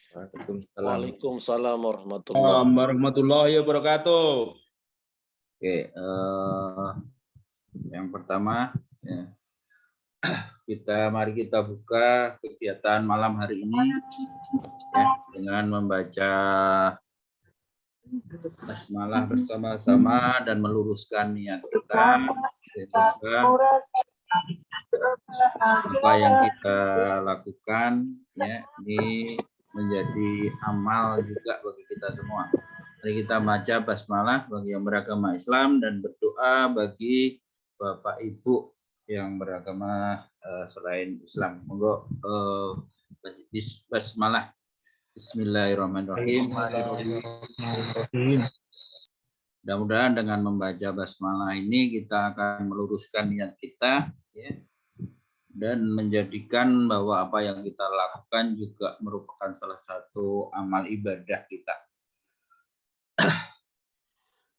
Waalaikumsalam. Waalaikumsalam warahmatullahi Warahmatullahi wabarakatuh. Oke, yang pertama ya, mari kita buka kegiatan malam hari ini ya, dengan membaca basmalah bersama-sama dan meluruskan niat kita. Semoga apa yang kita lakukan ya ini menjadi amal juga bagi kita semua. Mari kita baca basmalah bagi yang beragama Islam dan berdoa bagi Bapak Ibu yang beragama selain Islam. Monggo basmalah. Bismillahirrahmanirrahim. Mudah-mudahan dengan membaca basmalah ini kita akan meluruskan niat kita ya, dan menjadikan bahwa apa yang kita lakukan juga merupakan salah satu amal ibadah kita.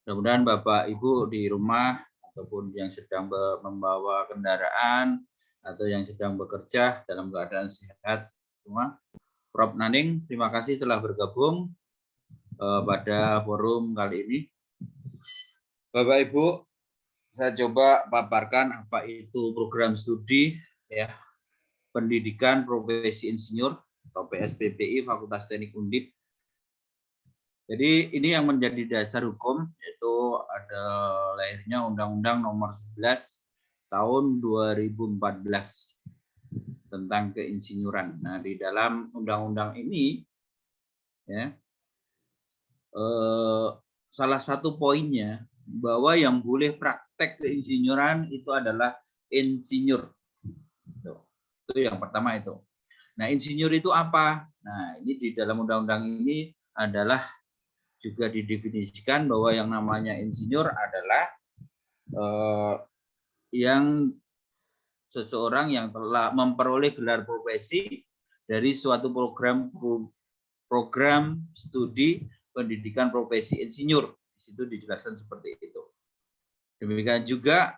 Mudah-mudahan Bapak Ibu di rumah ataupun yang sedang membawa kendaraan atau yang sedang bekerja dalam keadaan sehat semua. Prof. Naning, terima kasih telah bergabung pada forum kali ini. Bapak Ibu, saya coba paparkan apa itu program studi ya pendidikan profesi insinyur atau PSPBI Fakultas Teknik Undip. Jadi ini yang menjadi dasar hukum, yaitu ada lahirnya Undang-Undang Nomor 11 Tahun 2014 tentang keinsinyuran. Nah, di dalam undang-undang ini ya salah satu poinnya bahwa yang boleh praktek keinsinyuran itu adalah insinyur. Itu yang pertama itu. Nah, insinyur itu apa? Nah, ini di dalam undang-undang ini adalah juga didefinisikan bahwa yang namanya insinyur adalah yang seseorang yang telah memperoleh gelar profesi dari suatu program studi pendidikan profesi insinyur. Di situ dijelaskan seperti itu. Demikian juga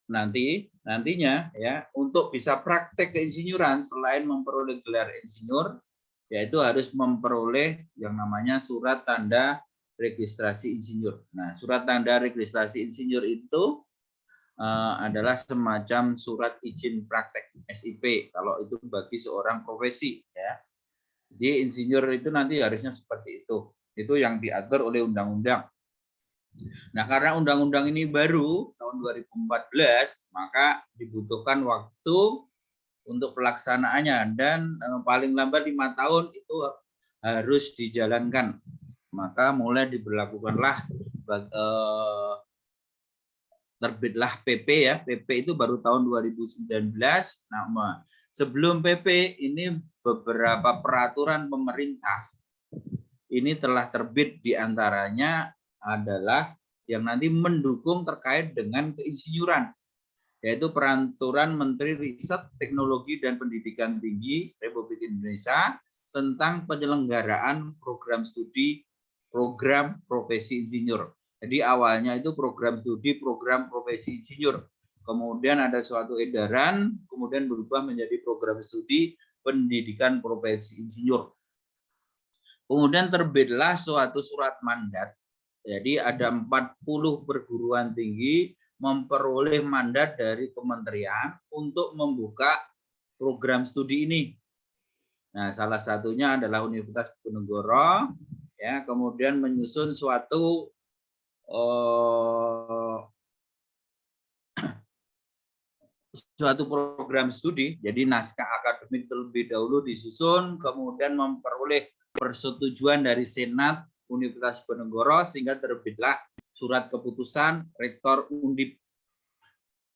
nantinya ya untuk bisa praktek keinsinyuran selain memperoleh gelar insinyur, yaitu harus memperoleh yang namanya surat tanda registrasi insinyur. Nah, surat tanda registrasi insinyur itu adalah semacam surat izin praktek SIP kalau itu bagi seorang profesi ya. Jadi insinyur itu nanti harusnya seperti itu. Itu yang diatur oleh undang-undang. Nah, karena undang-undang ini baru tahun 2014, maka dibutuhkan waktu untuk pelaksanaannya dan paling lambat 5 tahun itu harus dijalankan. Maka mulai diberlakukanlah terbitlah PP ya. PP itu baru tahun 2019. Nah, sebelum PP ini beberapa peraturan pemerintah ini telah terbit, diantaranya adalah yang nanti mendukung terkait dengan keinsinyuran, yaitu Peraturan Menteri Riset, Teknologi dan Pendidikan Tinggi Republik Indonesia tentang penyelenggaraan program studi program profesi insinyur. Jadi awalnya itu program studi program profesi insinyur. Kemudian ada suatu edaran, kemudian berubah menjadi program studi pendidikan profesi insinyur. Kemudian terbitlah suatu surat mandat. Jadi ada 40 perguruan tinggi memperoleh mandat dari kementerian untuk membuka program studi ini. Nah, salah satunya adalah Universitas Diponegoro, ya, kemudian menyusun suatu program studi. Jadi naskah akademik terlebih dahulu disusun, kemudian memperoleh persetujuan dari Senat Universitas Diponegoro sehingga terbitlah surat keputusan Rektor Undip.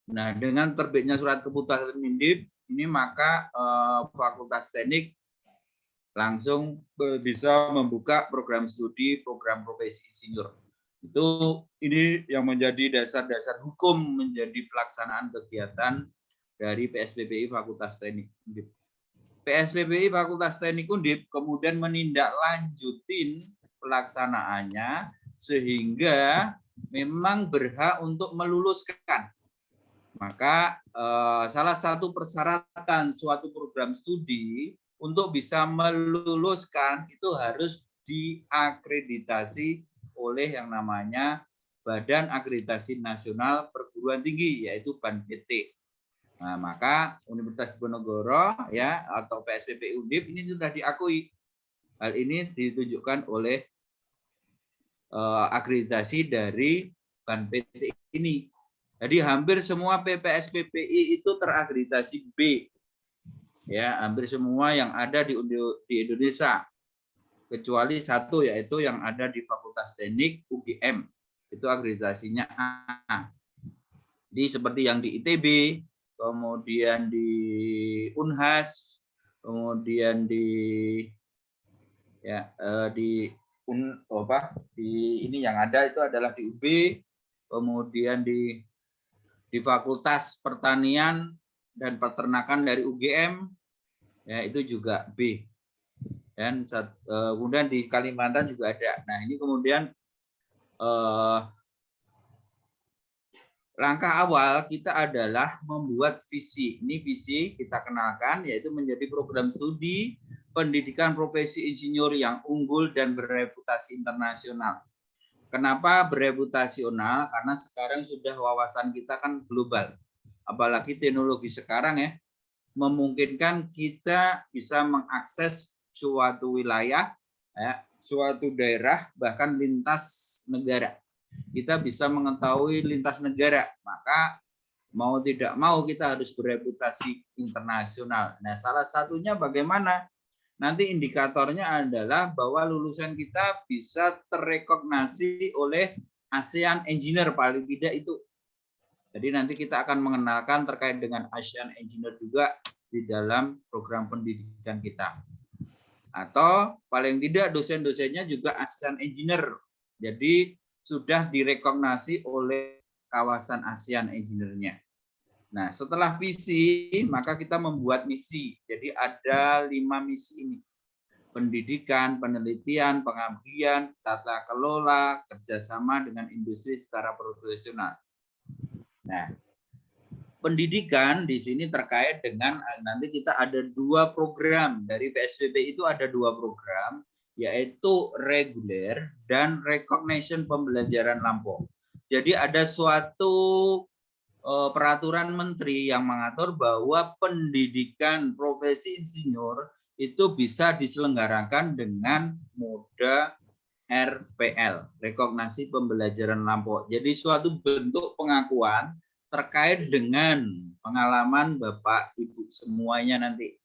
Nah, dengan terbitnya surat keputusan Undip ini maka Fakultas Teknik langsung bisa membuka program studi program profesi insinyur. Ini yang menjadi dasar-dasar hukum menjadi pelaksanaan kegiatan dari PSPBI Fakultas Teknik Undip. PSPBI Fakultas Teknik Undip kemudian menindaklanjutin pelaksanaannya sehingga memang berhak untuk meluluskan. Maka salah satu persyaratan suatu program studi untuk bisa meluluskan itu harus diakreditasi oleh yang namanya Badan Akreditasi Nasional Perguruan Tinggi, yaitu BANPT. Nah, maka Universitas Diponegoro ya atau PSPP Undip ini sudah diakui. Hal ini ditunjukkan oleh akreditasi dari BANPT ini. Jadi hampir semua PPSPPI itu terakreditasi B. Ya, hampir semua yang ada di Indonesia. Kecuali satu, yaitu yang ada di Fakultas Teknik UGM. Itu akreditasinya A. Jadi seperti yang di ITB, kemudian di Unhas, kemudian di ini yang ada itu adalah di UB, kemudian di Fakultas Pertanian dan Peternakan dari UGM, ya itu juga B. Dan kemudian di Kalimantan juga ada. Nah ini kemudian langkah awal kita adalah membuat visi. Ini visi kita kenalkan, yaitu menjadi program studi pendidikan profesi insinyur yang unggul dan bereputasi internasional. Kenapa bereputasional? Karena sekarang sudah wawasan kita kan global. Apalagi teknologi sekarang ya, memungkinkan kita bisa mengakses suatu wilayah, ya, suatu daerah, bahkan lintas negara. Kita bisa mengetahui lintas negara, maka mau tidak mau kita harus bereputasi internasional. Nah, salah satunya bagaimana? Nanti indikatornya adalah bahwa lulusan kita bisa terrekognisi oleh ASEAN Engineer paling tidak itu. Jadi nanti kita akan mengenalkan terkait dengan ASEAN Engineer juga di dalam program pendidikan kita. Atau paling tidak dosen-dosennya juga ASEAN Engineer. Jadi sudah direkognisi oleh kawasan ASEAN Engineer-nya. Nah, setelah visi, maka kita membuat misi. Jadi ada 5 misi ini. Pendidikan, penelitian, pengabdian, tata kelola, kerjasama dengan industri secara profesional. Nah, pendidikan di sini terkait dengan nanti kita ada 2 program dari PSPP itu ada 2 program, yaitu reguler dan recognition pembelajaran lampau. Jadi ada suatu peraturan menteri yang mengatur bahwa pendidikan profesi insinyur itu bisa diselenggarakan dengan moda RPL, rekognisi pembelajaran lampau. Jadi suatu bentuk pengakuan terkait dengan pengalaman Bapak Ibu semuanya nanti.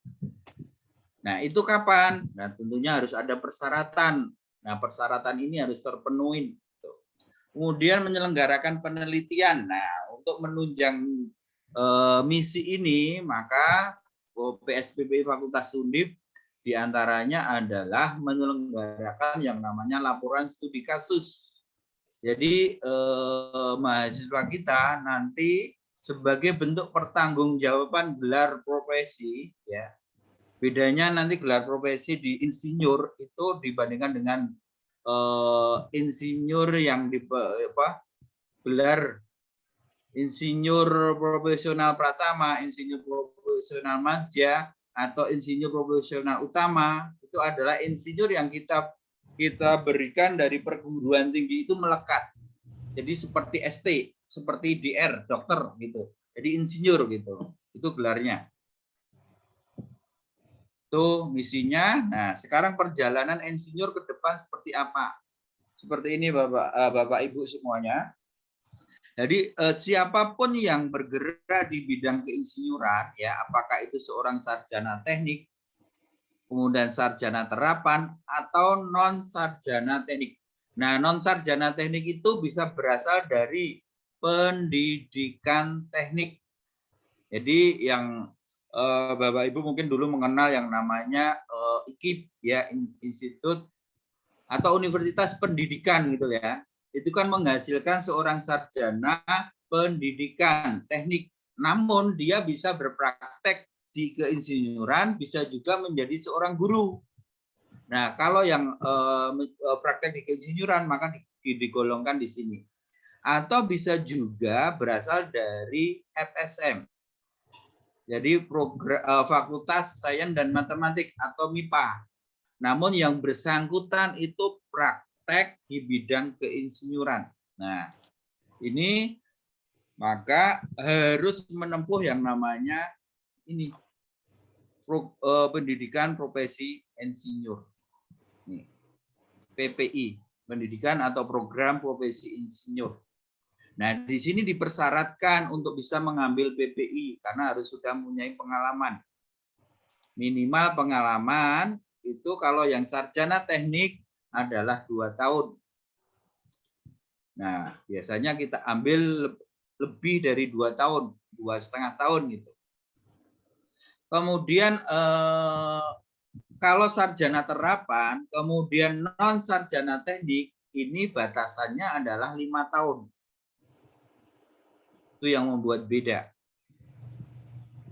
Nah, itu kapan? Nah, tentunya harus ada persyaratan. Nah, persyaratan ini harus terpenuhi. Kemudian menyelenggarakan penelitian. Nah, untuk menunjang misi ini, maka PSPP Fakultas Undip diantaranya adalah menyelenggarakan yang namanya laporan studi kasus. Jadi mahasiswa kita nanti sebagai bentuk pertanggungjawaban gelar profesi, ya bedanya nanti gelar profesi di insinyur itu dibandingkan dengan insinyur yang gelar insinyur profesional pratama, insinyur profesional madya, atau insinyur profesional utama, itu adalah insinyur yang kita berikan dari perguruan tinggi itu melekat. Jadi seperti ST, seperti DR, dokter gitu. Jadi insinyur gitu. Itu gelarnya. Itu misinya. Nah, sekarang perjalanan insinyur ke depan seperti apa? Seperti ini Bapak Ibu semuanya. Jadi siapapun yang bergerak di bidang keinsinyuran, ya apakah itu seorang sarjana teknik, kemudian sarjana terapan atau non sarjana teknik. Nah, non sarjana teknik itu bisa berasal dari pendidikan teknik. Jadi yang Bapak Ibu mungkin dulu mengenal yang namanya IKIP, ya Institut atau Universitas Pendidikan gitu ya. Itu kan menghasilkan seorang sarjana pendidikan teknik. Namun dia bisa berpraktek di keinsinyuran, bisa juga menjadi seorang guru. Nah, kalau yang praktek di keinsinyuran maka digolongkan di sini. Atau bisa juga berasal dari FSM. Jadi Fakultas Sains dan Matematik atau MIPA. Namun yang bersangkutan itu praktek di bidang keinsinyuran. Nah, ini maka harus menempuh yang namanya ini pendidikan profesi insinyur. Nih, PPI, pendidikan atau program profesi insinyur. Nah, di sini dipersyaratkan untuk bisa mengambil PPI karena harus sudah mempunyai pengalaman. Minimal pengalaman itu kalau yang sarjana teknik adalah 2 tahun. Nah, biasanya kita ambil lebih dari 2 tahun, 2,5 tahun gitu. Kemudian kalau sarjana terapan, kemudian non sarjana teknik, ini batasannya adalah 5 tahun. Itu yang membuat beda.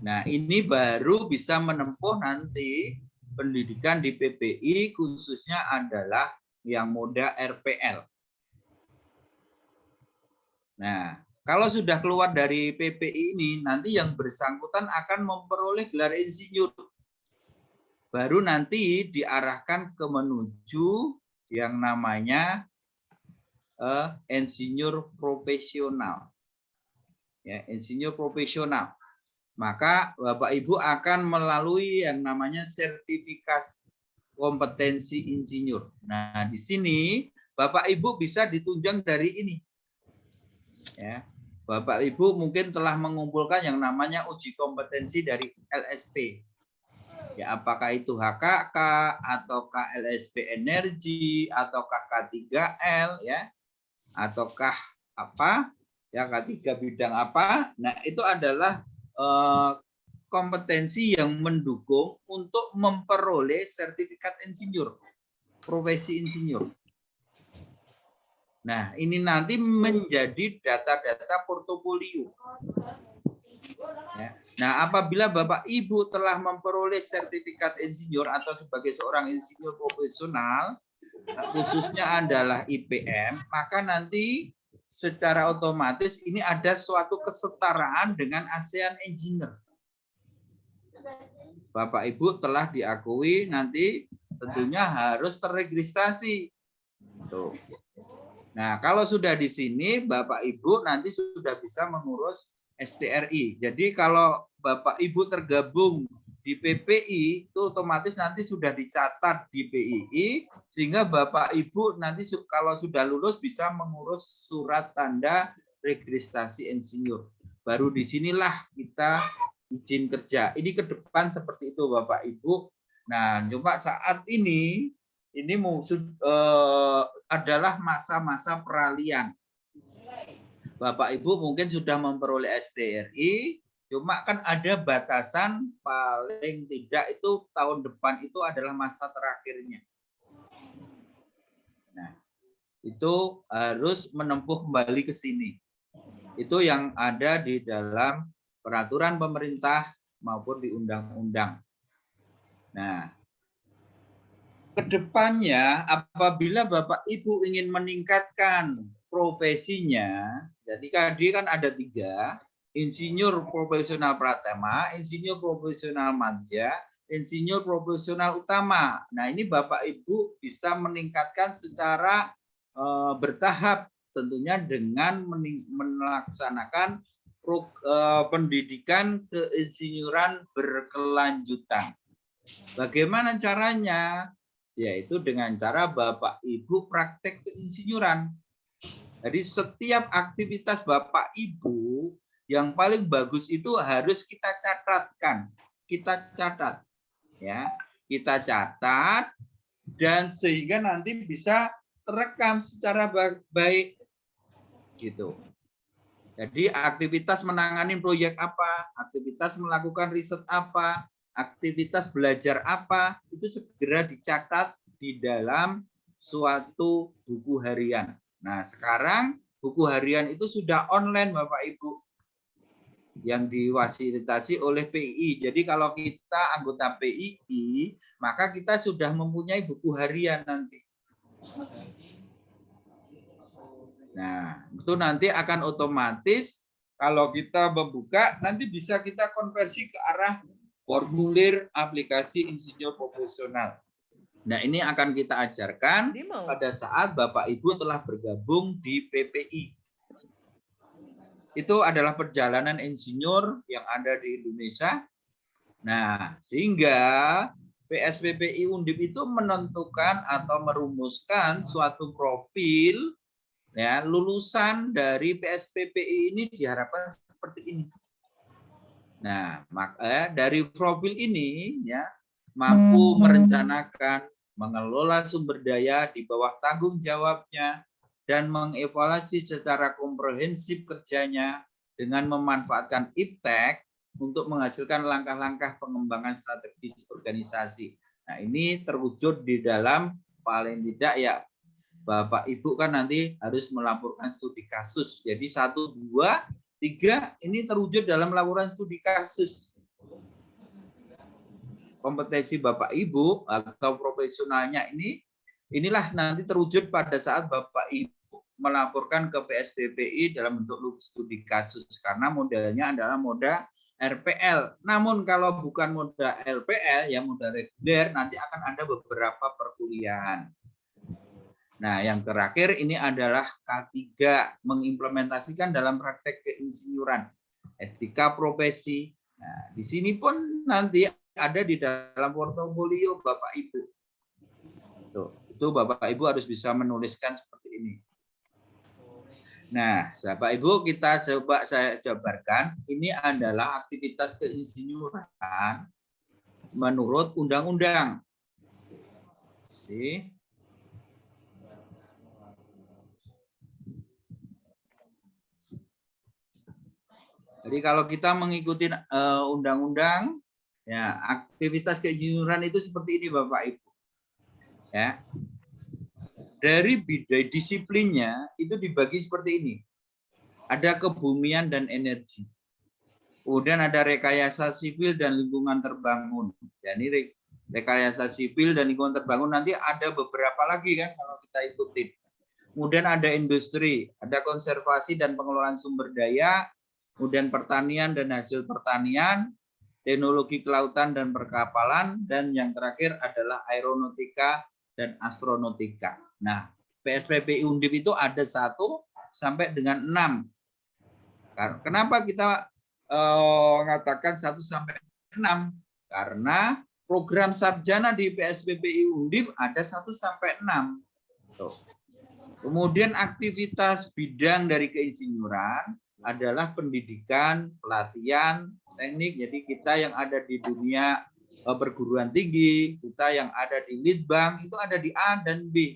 Nah, ini baru bisa menempuh nanti pendidikan di PPI, khususnya adalah yang moda RPL. Nah, kalau sudah keluar dari PPI ini, nanti yang bersangkutan akan memperoleh gelar insinyur. Baru nanti diarahkan ke menuju yang namanya insinyur profesional. Ya, insinyur profesional. Maka Bapak Ibu akan melalui yang namanya sertifikasi kompetensi insinyur. Nah, di sini Bapak Ibu bisa ditunjang dari ini. Ya. Bapak Ibu mungkin telah mengumpulkan yang namanya uji kompetensi dari LSP. Ya, apakah itu HKK ataukah LSP energi ataukah K3L ya. Ataukah apa? Ya, K3 bidang apa? Nah, itu adalah kompetensi yang mendukung untuk memperoleh sertifikat insinyur, profesi insinyur. Nah, ini nanti menjadi data-data portofolio. Ya. Nah, apabila Bapak Ibu telah memperoleh sertifikat insinyur atau sebagai seorang insinyur profesional, khususnya adalah IPM, maka nanti secara otomatis ini ada suatu kesetaraan dengan ASEAN Engineer. Bapak Ibu telah diakui, nanti tentunya harus terregistrasi. Tuh. Nah, kalau sudah di sini, Bapak Ibu nanti sudah bisa mengurus STRI. Jadi kalau Bapak Ibu tergabung di PPI, itu otomatis nanti sudah dicatat di PII, sehingga Bapak Ibu nanti kalau sudah lulus bisa mengurus surat tanda registrasi insinyur. Baru disinilah kita izin kerja. Ini ke depan seperti itu Bapak Ibu. Nah, cuma saat ini adalah masa-masa peralihan. Bapak Ibu mungkin sudah memperoleh STRI, cuma kan ada batasan paling tidak itu tahun depan itu adalah masa terakhirnya. Nah, itu harus menempuh kembali ke sini. Itu yang ada di dalam peraturan pemerintah maupun di undang-undang. Nah, kedepannya apabila Bapak Ibu ingin meningkatkan profesinya, jadi tadi kan ada 3, insinyur profesional pratama, insinyur profesional madya, insinyur profesional utama. Nah, ini Bapak Ibu bisa meningkatkan secara bertahap, tentunya dengan melaksanakan pendidikan keinsinyuran berkelanjutan. Bagaimana caranya? Yaitu dengan cara Bapak Ibu praktek keinsinyuran. Jadi setiap aktivitas Bapak Ibu yang paling bagus itu harus kita catatkan. Kita catat. Ya, kita catat dan sehingga nanti bisa terekam secara baik gitu. Jadi aktivitas menangani proyek apa, aktivitas melakukan riset apa, aktivitas belajar apa, itu segera dicatat di dalam suatu buku harian. Nah, sekarang buku harian itu sudah online Bapak Ibu, yang diwasilitasi oleh PII. Jadi kalau kita anggota PII, maka kita sudah mempunyai buku harian nanti. Nah, itu nanti akan otomatis kalau kita membuka, nanti bisa kita konversi ke arah formulir aplikasi insinyur profesional. Nah, ini akan kita ajarkan pada saat Bapak Ibu telah bergabung di PPI. Itu adalah perjalanan insinyur yang ada di Indonesia. Nah, sehingga PSPPI Undip itu menentukan atau merumuskan suatu profil ya lulusan dari PSPPI ini diharapkan seperti ini. Nah, maka dari profil ini ya mampu merencanakan, mengelola sumber daya di bawah tanggung jawabnya dan mengevaluasi secara komprehensif kerjanya dengan memanfaatkan iptek untuk menghasilkan langkah-langkah pengembangan strategis organisasi. Nah, ini terwujud di dalam paling tidak ya Bapak Ibu kan nanti harus melaporkan studi kasus. Jadi 1, 2, 3 ini terwujud dalam laporan studi kasus. Kompetensi Bapak Ibu atau profesionalnya inilah nanti terwujud pada saat Bapak Ibu melaporkan ke PSPPI dalam bentuk studi kasus karena modelnya adalah model RPL. Namun kalau bukan modal RPL ya modal reguler nanti akan ada beberapa perkuliahan. Nah, yang terakhir ini adalah K3 mengimplementasikan dalam praktek keinsinyuran etika profesi. Nah, di sini pun nanti ada di dalam portofolio Bapak Ibu. Itu Bapak Ibu harus bisa menuliskan seperti ini. Nah, Bapak Ibu kita coba saya jabarkan, ini adalah aktivitas keinsinyuran menurut undang-undang. Jadi kalau kita mengikuti undang-undang, ya aktivitas keinsinyuran itu seperti ini Bapak Ibu. Ya. Dari bidang disiplinnya itu dibagi seperti ini. Ada kebumian dan energi. Kemudian ada rekayasa sipil dan lingkungan terbangun. Ya, ini rekayasa sipil dan lingkungan terbangun nanti ada beberapa lagi kan kalau kita ikutin. Kemudian ada industri, ada konservasi dan pengelolaan sumber daya, kemudian pertanian dan hasil pertanian, teknologi kelautan dan perkapalan, dan yang terakhir adalah aeronautika dan astronautika. Nah, PSPPI Undip itu ada 1 sampai dengan 6. Kenapa kita mengatakan 1 sampai 6? Karena program sarjana di PSPPI Undip ada 1 sampai 6. Kemudian aktivitas bidang dari keinsinyuran adalah pendidikan, pelatihan, teknik. Jadi kita yang ada di dunia perguruan tinggi, kita yang ada di Litbang itu ada di A dan B.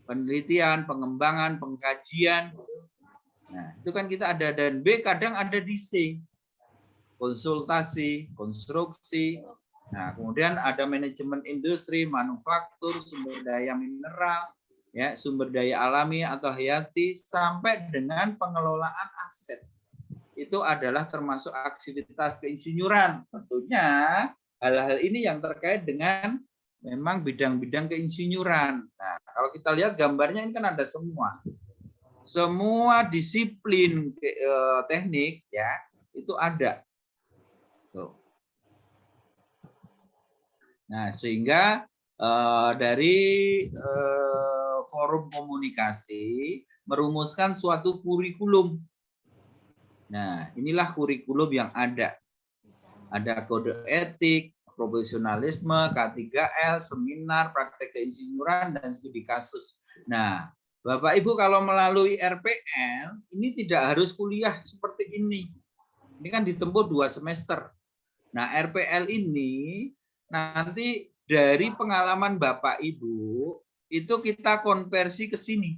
Penelitian, pengembangan, pengkajian. Nah, itu kan kita ada dan B kadang ada di C. Konsultasi, konstruksi. Nah, kemudian ada manajemen industri, manufaktur, sumber daya mineral, ya, sumber daya alami atau hayati sampai dengan pengelolaan aset. Itu adalah termasuk aktivitas keinsinyuran. Tentunya hal-hal ini yang terkait dengan memang bidang-bidang keinsinyuran. Nah, kalau kita lihat gambarnya ini kan ada semua. Semua disiplin teknik ya, itu ada. Tuh. Nah, sehingga dari forum komunikasi merumuskan suatu kurikulum. Nah, inilah kurikulum yang ada. Ada kode etik, profesionalisme, K3L, seminar, praktek keinsinyuran, dan studi kasus. Nah, Bapak Ibu kalau melalui RPL, ini tidak harus kuliah seperti ini. Ini kan ditempuh 2 semester. Nah, RPL ini nanti dari pengalaman Bapak Ibu, itu kita konversi ke sini.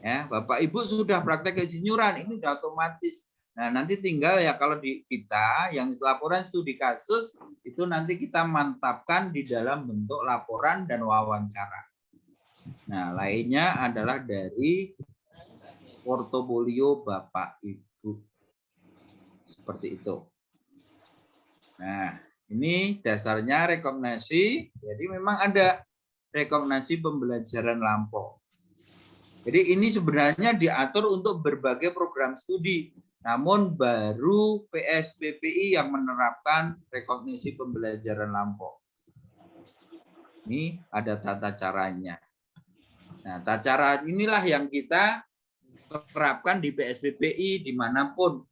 Ya, Bapak Ibu sudah praktek keinsinyuran, ini sudah otomatis. Nah, nanti tinggal ya kalau di kita yang laporan studi kasus itu nanti kita mantapkan di dalam bentuk laporan dan wawancara. Nah, lainnya adalah dari portofolio Bapak Ibu. Seperti itu. Nah, ini dasarnya rekognisi. Jadi memang ada rekognisi pembelajaran lampau. Jadi ini sebenarnya diatur untuk berbagai program studi, namun baru PSPPI yang menerapkan rekognisi pembelajaran lampau. Ini ada tata caranya. Nah, tata cara inilah yang kita terapkan di PSPPI dimanapun.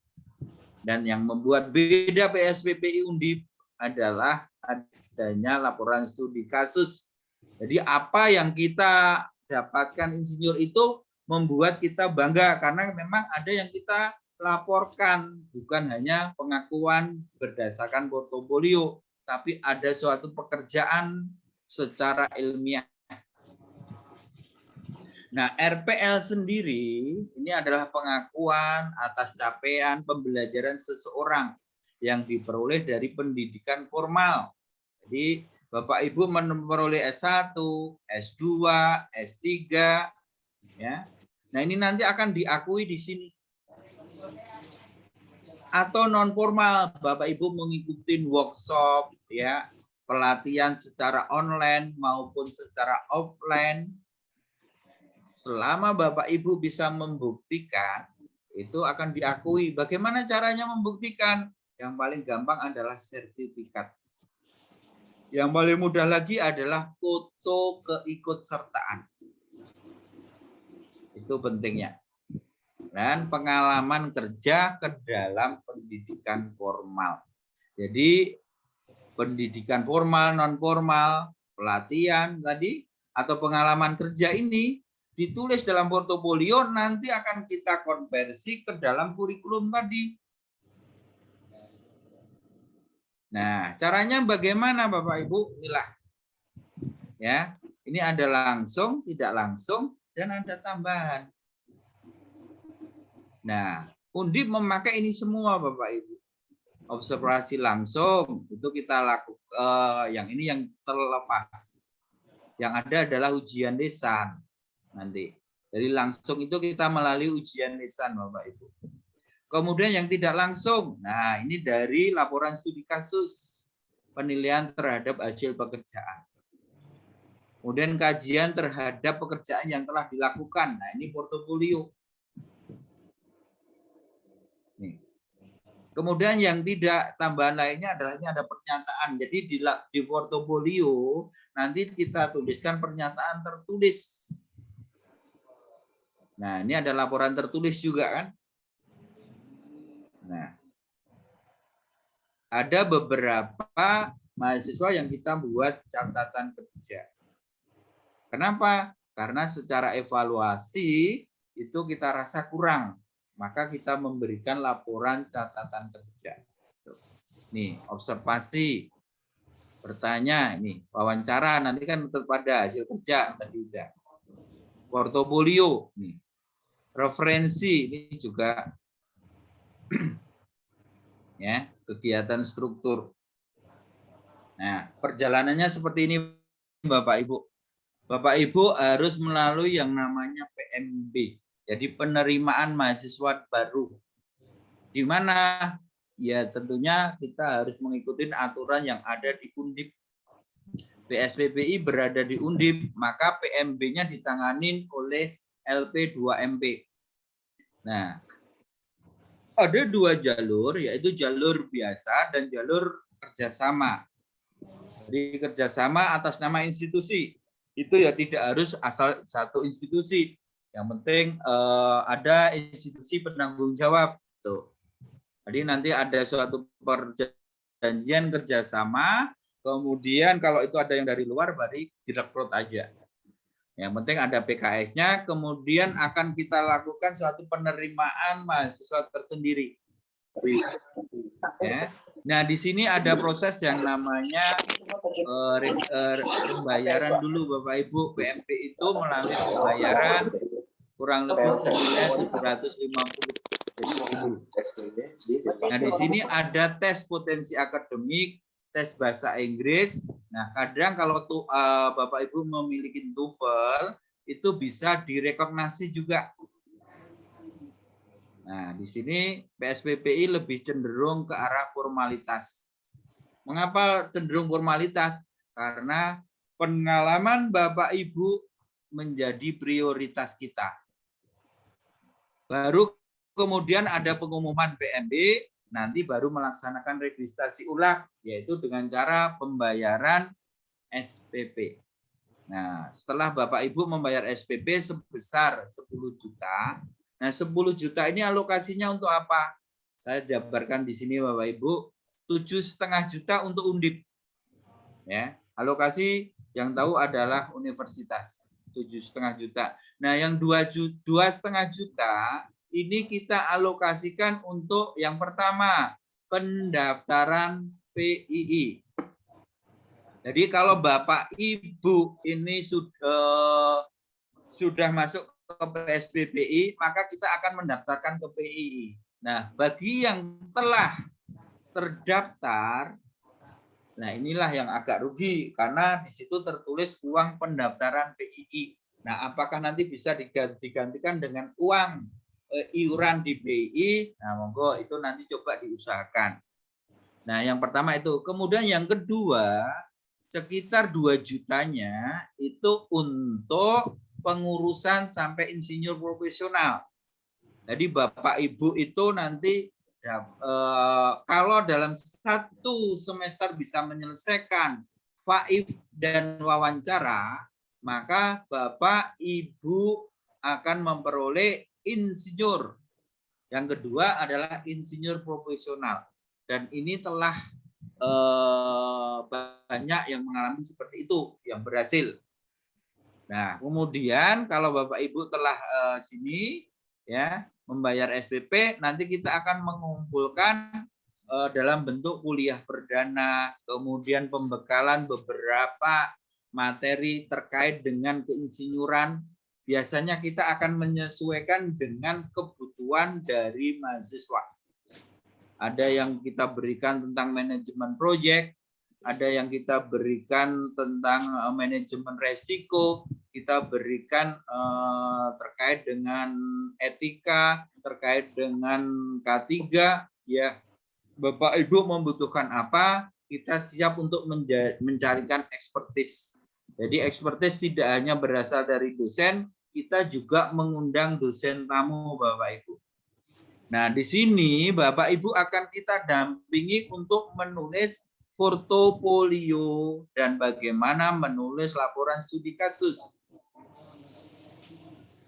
Dan yang membuat beda PSPPI Undip adalah adanya laporan studi kasus. Jadi apa yang kita dapatkan insinyur itu membuat kita bangga karena memang ada yang kita laporkan, bukan hanya pengakuan berdasarkan portofolio, tapi ada suatu pekerjaan secara ilmiah. Nah, RPL sendiri ini adalah pengakuan atas capaian pembelajaran seseorang yang diperoleh dari pendidikan formal. Jadi, Bapak Ibu memperoleh S1, S2, S3, ya. Nah, ini nanti akan diakui di sini. Atau non formal, Bapak Ibu mengikuti workshop, ya, pelatihan secara online maupun secara offline. Selama Bapak Ibu bisa membuktikan, itu akan diakui. Bagaimana caranya membuktikan? Yang paling gampang adalah sertifikat. Yang paling mudah lagi adalah foto keikutsertaan. Itu pentingnya. Dan pengalaman kerja ke dalam pendidikan formal. Jadi pendidikan formal, non formal, pelatihan tadi atau pengalaman kerja ini ditulis dalam portofolio, nanti akan kita konversi ke dalam kurikulum tadi. Nah, caranya bagaimana Bapak Ibu? Inilah. Ya, ini ada langsung, tidak langsung, dan ada tambahan. Nah, Undip memakai ini semua Bapak Ibu. Observasi langsung itu kita lakukan, yang ini yang terlepas. Yang ada adalah ujian lisan. Nanti dari langsung itu kita melalui ujian lisan Bapak Ibu. Kemudian yang tidak langsung, nah ini dari laporan studi kasus, penilaian terhadap hasil pekerjaan. Kemudian kajian terhadap pekerjaan yang telah dilakukan, nah ini portofolio. Nih. Kemudian yang tidak, tambahan lainnya adalah ini ada pernyataan. Jadi di portofolio nanti kita tuliskan pernyataan tertulis. Nah, ini ada laporan tertulis juga kan? Nah, ada beberapa mahasiswa yang kita buat catatan kerja. Kenapa? Karena secara evaluasi itu kita rasa kurang. Maka kita memberikan laporan catatan kerja. Nih, observasi. Bertanya, ini wawancara, nanti kan pada hasil kerja tadi udah. Portofolio, nih. Referensi ini juga ya, kegiatan struktur. Nah, perjalanannya seperti ini Bapak Ibu. Bapak Ibu harus melalui yang namanya PMB. Jadi penerimaan mahasiswa baru. Di mana? Ya tentunya kita harus mengikuti aturan yang ada di Undip. PSPPI berada di Undip, maka PMB-nya ditanganin oleh LP2MP. Nah, ada dua jalur, yaitu jalur biasa dan jalur kerjasama. Jadi kerjasama atas nama institusi. Itu ya tidak harus asal satu institusi. Yang penting ada institusi penanggung jawab. Tuh. Jadi nanti ada suatu perjanjian kerjasama, kemudian kalau itu ada yang dari luar, berarti direkrut aja. Yang penting ada PKS-nya, kemudian akan kita lakukan suatu penerimaan mahasiswa tersendiri. Ya. Nah, di sini ada proses yang namanya pembayaran dulu Bapak Ibu. PMP itu melalui pembayaran kurang lebih senilai 750.000. Nah, di sini ada tes potensi akademik, tes bahasa Inggris. Nah, kadang kalau Bapak Ibu memiliki TOEFL, itu bisa direkognisi juga. Nah, di sini PSPPI lebih cenderung ke arah formalitas. Mengapa cenderung formalitas? Karena pengalaman Bapak Ibu menjadi prioritas kita. Baru kemudian ada pengumuman PMB, nanti baru melaksanakan registrasi ulang, yaitu dengan cara pembayaran SPP. Nah, setelah Bapak Ibu membayar SPP sebesar 10 juta, nah 10 juta ini alokasinya untuk apa? Saya jabarkan di sini Bapak Ibu, 7,5 juta untuk undip. Ya, alokasi yang tahu adalah universitas, 7,5 juta. Nah, yang 2,5 juta ini kita alokasikan untuk yang pertama, pendaftaran PII. Jadi kalau Bapak Ibu ini sudah masuk ke PSBBI, maka kita akan mendaftarkan ke PII. Nah, bagi yang telah terdaftar, nah inilah yang agak rugi karena di situ tertulis uang pendaftaran PII. Nah, apakah nanti bisa digantikan dengan uang iuran di PII? Nah, monggo itu nanti coba diusahakan. Nah, yang pertama itu. Kemudian yang kedua, sekitar 2 jutanya itu untuk pengurusan sampai insinyur profesional. Jadi Bapak Ibu itu nanti kalau dalam 1 semester bisa menyelesaikan FAIF dan wawancara, maka Bapak Ibu akan memperoleh insinyur. Yang kedua adalah insinyur profesional. Dan ini telah banyak yang mengalami seperti itu, yang berhasil. Nah, kemudian kalau Bapak Ibu telah sini ya membayar SPP, nanti kita akan mengumpulkan dalam bentuk kuliah perdana, kemudian pembekalan beberapa materi terkait dengan keinsinyuran. Biasanya kita akan menyesuaikan dengan kebutuhan dari mahasiswa. Ada yang kita berikan tentang manajemen proyek, ada yang kita berikan tentang manajemen resiko, kita berikan terkait dengan etika, terkait dengan K3, ya Bapak Ibu membutuhkan apa, kita siap untuk mencarikan expertise. Jadi expertise tidak hanya berasal dari dosen, kita juga mengundang dosen tamu Bapak Ibu. Nah, di sini Bapak Ibu akan kita dampingi untuk menulis portofolio dan bagaimana menulis laporan studi kasus.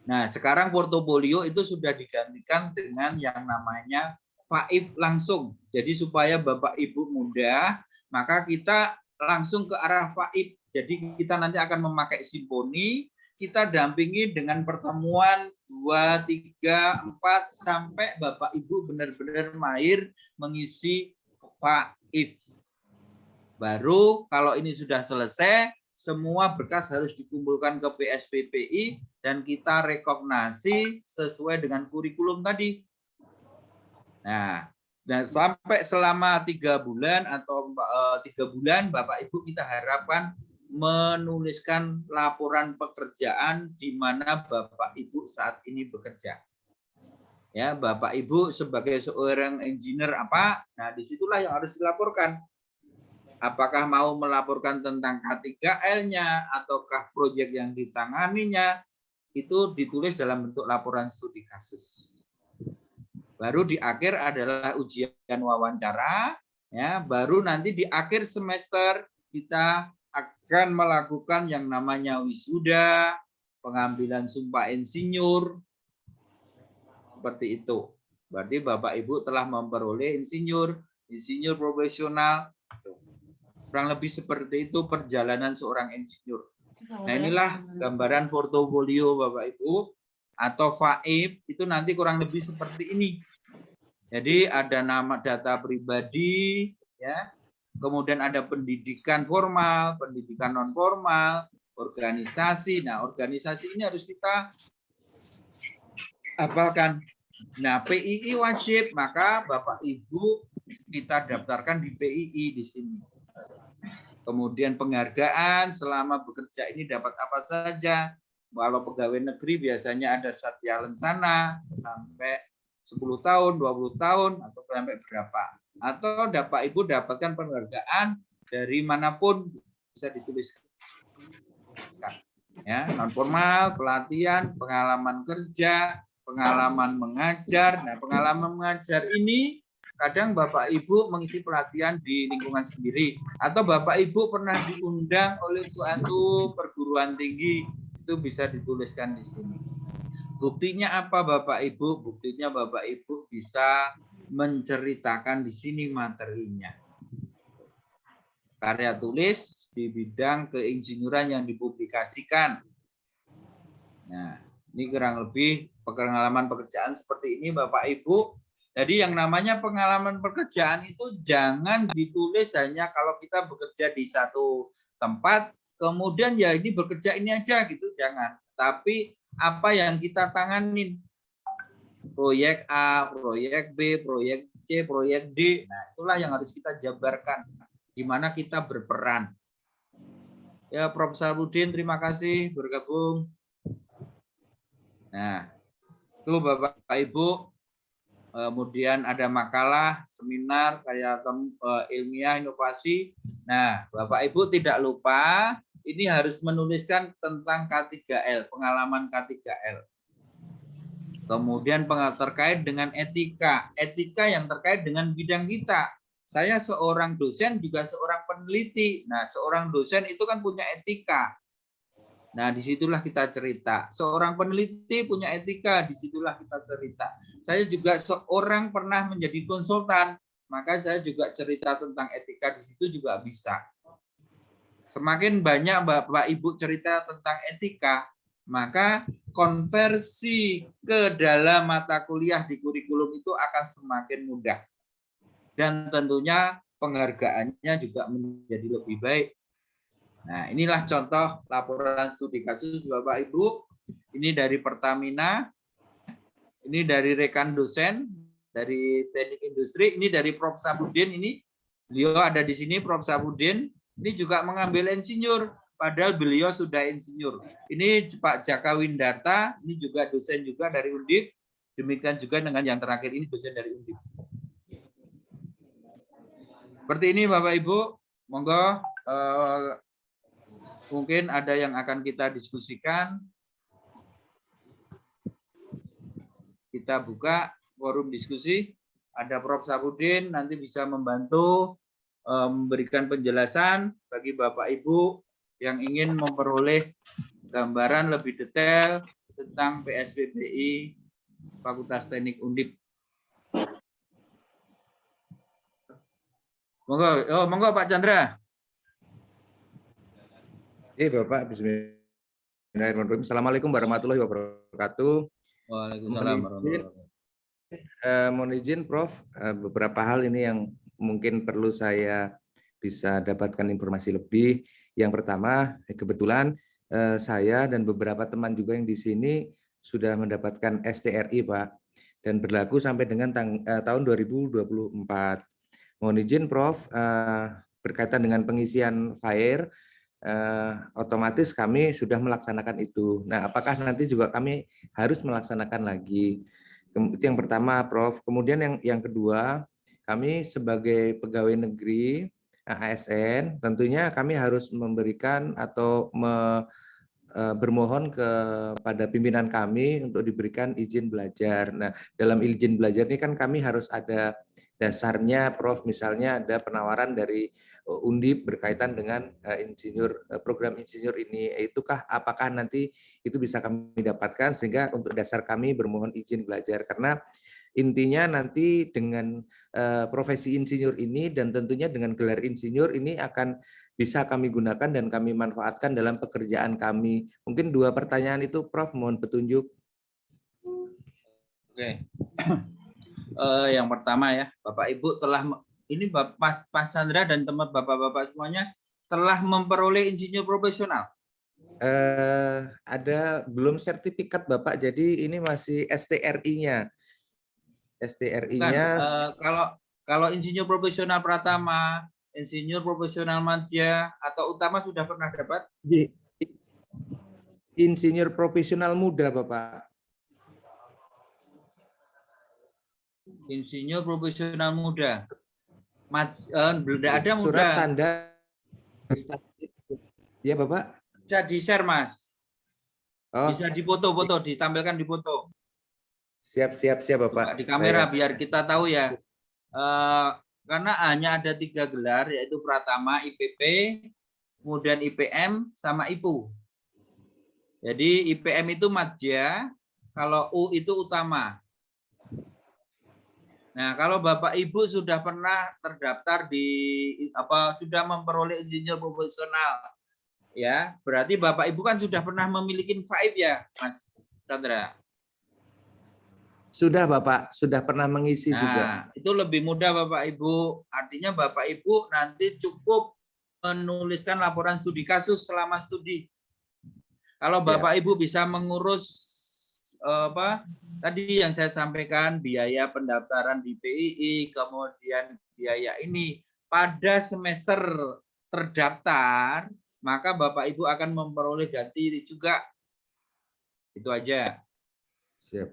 Nah, sekarang portofolio itu sudah digantikan dengan yang namanya FAIF langsung. Jadi supaya Bapak Ibu mudah, maka kita langsung ke arah FAIF. Jadi kita nanti akan memakai simponi, kita dampingi dengan pertemuan 2, 3, 4 sampai Bapak Ibu benar-benar mahir mengisi FAIF. Baru kalau ini sudah selesai, semua berkas harus dikumpulkan ke PSBBI dan kita rekognasi sesuai dengan kurikulum tadi. Nah, dan sampai selama 3 bulan atau 3 bulan Bapak Ibu kita harapkan menuliskan laporan pekerjaan di mana Bapak Ibu saat ini bekerja. Ya, Bapak Ibu sebagai seorang engineer apa? Nah, disitulah yang harus dilaporkan. Apakah mau melaporkan tentang K3L-nya ataukah proyek yang ditanganinya, itu ditulis dalam bentuk laporan studi kasus. Baru di akhir adalah ujian wawancara, ya. Baru nanti di akhir semester kita akan melakukan yang namanya wisuda, pengambilan sumpah insinyur, seperti itu. Berarti Bapak Ibu telah memperoleh insinyur profesional. Kurang lebih seperti itu perjalanan seorang insinyur. Nah, inilah gambaran portofolio Bapak Ibu atau FAIF itu nanti kurang lebih seperti ini. Jadi ada nama data pribadi, ya. Kemudian ada pendidikan formal, pendidikan non formal, organisasi. Nah, organisasi ini harus kita hafalkan. Nah, PII wajib, maka Bapak Ibu kita daftarkan di PII di sini. Kemudian penghargaan selama bekerja ini dapat apa saja. Kalau pegawai negeri biasanya ada Satya Lencana sampai 10 tahun, 20 tahun, atau sampai berapa. Atau Bapak Ibu dapatkan penghargaan dari manapun bisa dituliskan. Ya, non formal, pelatihan, pengalaman kerja, pengalaman mengajar. Nah, pengalaman mengajar ini kadang Bapak Ibu mengisi pelatihan di lingkungan sendiri, atau Bapak Ibu pernah diundang oleh suatu perguruan tinggi, itu bisa dituliskan di sini. Buktinya apa Bapak Ibu? Buktinya Bapak Ibu bisa menceritakan di sini materinya. Karya tulis di bidang keinsinyuran yang dipublikasikan. Nah, ini kurang lebih pengalaman pekerjaan seperti ini Bapak Ibu. Jadi yang namanya pengalaman pekerjaan itu jangan ditulis hanya kalau kita bekerja di satu tempat, kemudian ya ini bekerja ini aja gitu, jangan. Tapi apa yang kita tanganin, proyek A, proyek B, proyek C, proyek D, nah itulah yang harus kita jabarkan, di mana kita berperan. Ya, Prof. Sarudin, terima kasih bergabung. Nah, itu Bapak Ibu. Kemudian ada makalah, seminar, kayak ilmiah, inovasi. Nah, Bapak Ibu tidak lupa, ini harus menuliskan tentang K3L, pengalaman K3L. Kemudian terkait dengan etika, etika yang terkait dengan bidang kita. Saya seorang dosen juga seorang peneliti. Nah, seorang dosen itu kan punya etika. Nah, disitulah kita cerita. Seorang peneliti punya etika, disitulah kita cerita. Saya juga seorang pernah menjadi konsultan, maka saya juga cerita tentang etika di situ juga bisa. Semakin banyak Bapak Ibu cerita tentang etika, maka konversi ke dalam mata kuliah di kurikulum itu akan semakin mudah. Dan tentunya penghargaannya juga menjadi lebih baik. Nah, inilah contoh laporan studi kasus Bapak Ibu. Ini dari Pertamina, ini dari rekan dosen, dari teknik industri, ini dari Prof. Sapudin, ini beliau ada di sini, Prof. Sapudin, ini juga mengambil insinyur, padahal beliau sudah insinyur. Ini Pak Jaka Windarta, ini juga dosen juga dari Undip, demikian juga dengan yang terakhir ini dosen dari Undip. Seperti ini Bapak Ibu, monggo mungkin ada yang akan kita diskusikan. Kita buka forum diskusi. Ada Prof. Sapudin, nanti bisa membantu memberikan penjelasan bagi Bapak Ibu yang ingin memperoleh gambaran lebih detail tentang PSBBI Fakultas Teknik Undip. Monggo Pak Chandra. Bapak, bismillahirrahmanirrahim. Assalamualaikum warahmatullahi wabarakatuh. Waalaikumsalam warahmatullahi wabarakatuh. Mohon izin, Prof. Beberapa hal ini yang mungkin perlu saya bisa dapatkan informasi lebih. Yang pertama, kebetulan saya dan beberapa teman juga yang di sini sudah mendapatkan STRI, Pak, dan berlaku sampai dengan tahun 2024. Mohon izin, Prof, berkaitan dengan pengisian FAIR, otomatis kami sudah melaksanakan itu. Nah, apakah nanti juga kami harus melaksanakan lagi? Itu yang pertama, Prof. Kemudian yang kedua, kami sebagai pegawai negeri ASN, tentunya kami harus memberikan atau bermohon kepada pimpinan kami untuk diberikan izin belajar. Nah, dalam izin belajar ini kan kami harus ada dasarnya, Prof. Misalnya ada penawaran dari Undip berkaitan dengan program insinyur ini. Itukah apakah nanti itu bisa kami dapatkan sehingga untuk dasar kami bermohon izin belajar, karena intinya nanti dengan profesi insinyur ini dan tentunya dengan gelar insinyur ini akan bisa kami gunakan dan kami manfaatkan dalam pekerjaan kami. Mungkin 2 pertanyaan itu, Prof. Mohon petunjuk. Oke. Yang pertama ya, Bapak Ibu telah ini Pak Chandra dan teman Bapak-bapak semuanya telah memperoleh insinyur profesional. Ada belum sertifikat Bapak, jadi ini masih STRI-nya. STRI-nya kalau insinyur profesional Pratama, insinyur profesional Madya atau Utama sudah pernah dapat? Insinyur profesional muda, Bapak. Insinyur profesional muda. Belum ada muda. Surat tanda. Ya, Bapak. Bisa di-share, Mas. Oh. Bisa dipoto-foto, ditampilkan di foto. Siap Bapak. Di kamera biar kita tahu ya. Karena hanya ada 3 gelar, yaitu Pratama, IPP, kemudian IPM, sama IPU. Jadi IPM itu madya, kalau U itu utama. Nah, kalau Bapak Ibu sudah pernah terdaftar di sudah memperoleh insinyur profesional, ya, berarti Bapak Ibu kan sudah pernah memiliki FAIP ya, Mas Chandra? Sudah Bapak, sudah pernah mengisi juga. Nah, itu lebih mudah Bapak Ibu. Artinya Bapak Ibu nanti cukup menuliskan laporan studi kasus selama studi. Kalau Siap. Bapak Ibu bisa mengurus tadi yang saya sampaikan, biaya pendaftaran di PII, kemudian biaya ini pada semester terdaftar, maka Bapak Ibu akan memperoleh ganti juga. Itu aja. Siap.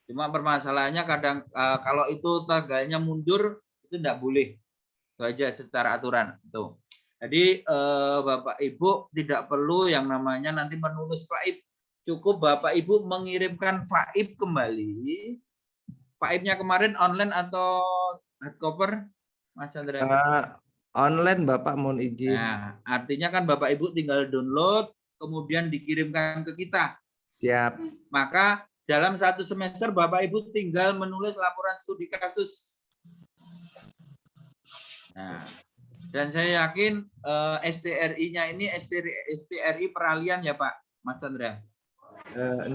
Cuma permasalahannya kadang kalau itu tanggalnya mundur itu tidak boleh. Itu aja secara aturan. Tuh. Jadi Bapak Ibu tidak perlu yang namanya nanti menulis FAIP. Cukup Bapak Ibu mengirimkan FAIP kembali. FAIP-nya kemarin online atau hardcover, Mas Chandra? Online Bapak, mohon izin. Nah, artinya kan Bapak Ibu tinggal download, kemudian dikirimkan ke kita. Siap. Maka dalam 1 semester Bapak Ibu tinggal menulis laporan studi kasus. Nah, dan saya yakin STRI-nya ini STRI peralihan ya Pak, Mas Chandra?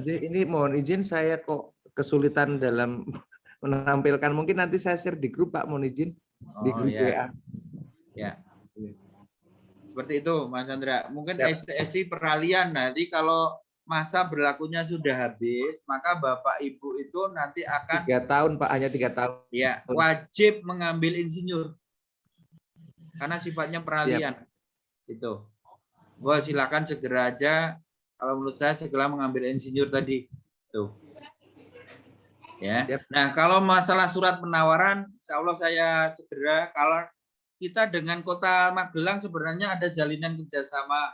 Ini mohon izin saya kok kesulitan dalam menampilkan. Mungkin nanti saya share di grup Pak, mohon izin. Di grup WA. Ya. Seperti itu Mas Chandra. Mungkin STRI peralihan. Nanti kalau masa berlakunya sudah habis, maka Bapak Ibu itu nanti akan 3 tahun Pak, hanya 3 tahun. Ya, wajib mengambil insinyur. Karena sifatnya peralihan. Itu. Wah, silakan segera aja. Kalau menurut saya segera mengambil insinyur tadi. Tuh. Ya. Nah, kalau masalah surat penawaran, insya Allah saya segera. Kalau kita dengan Kota Magelang sebenarnya ada jalinan kerjasama,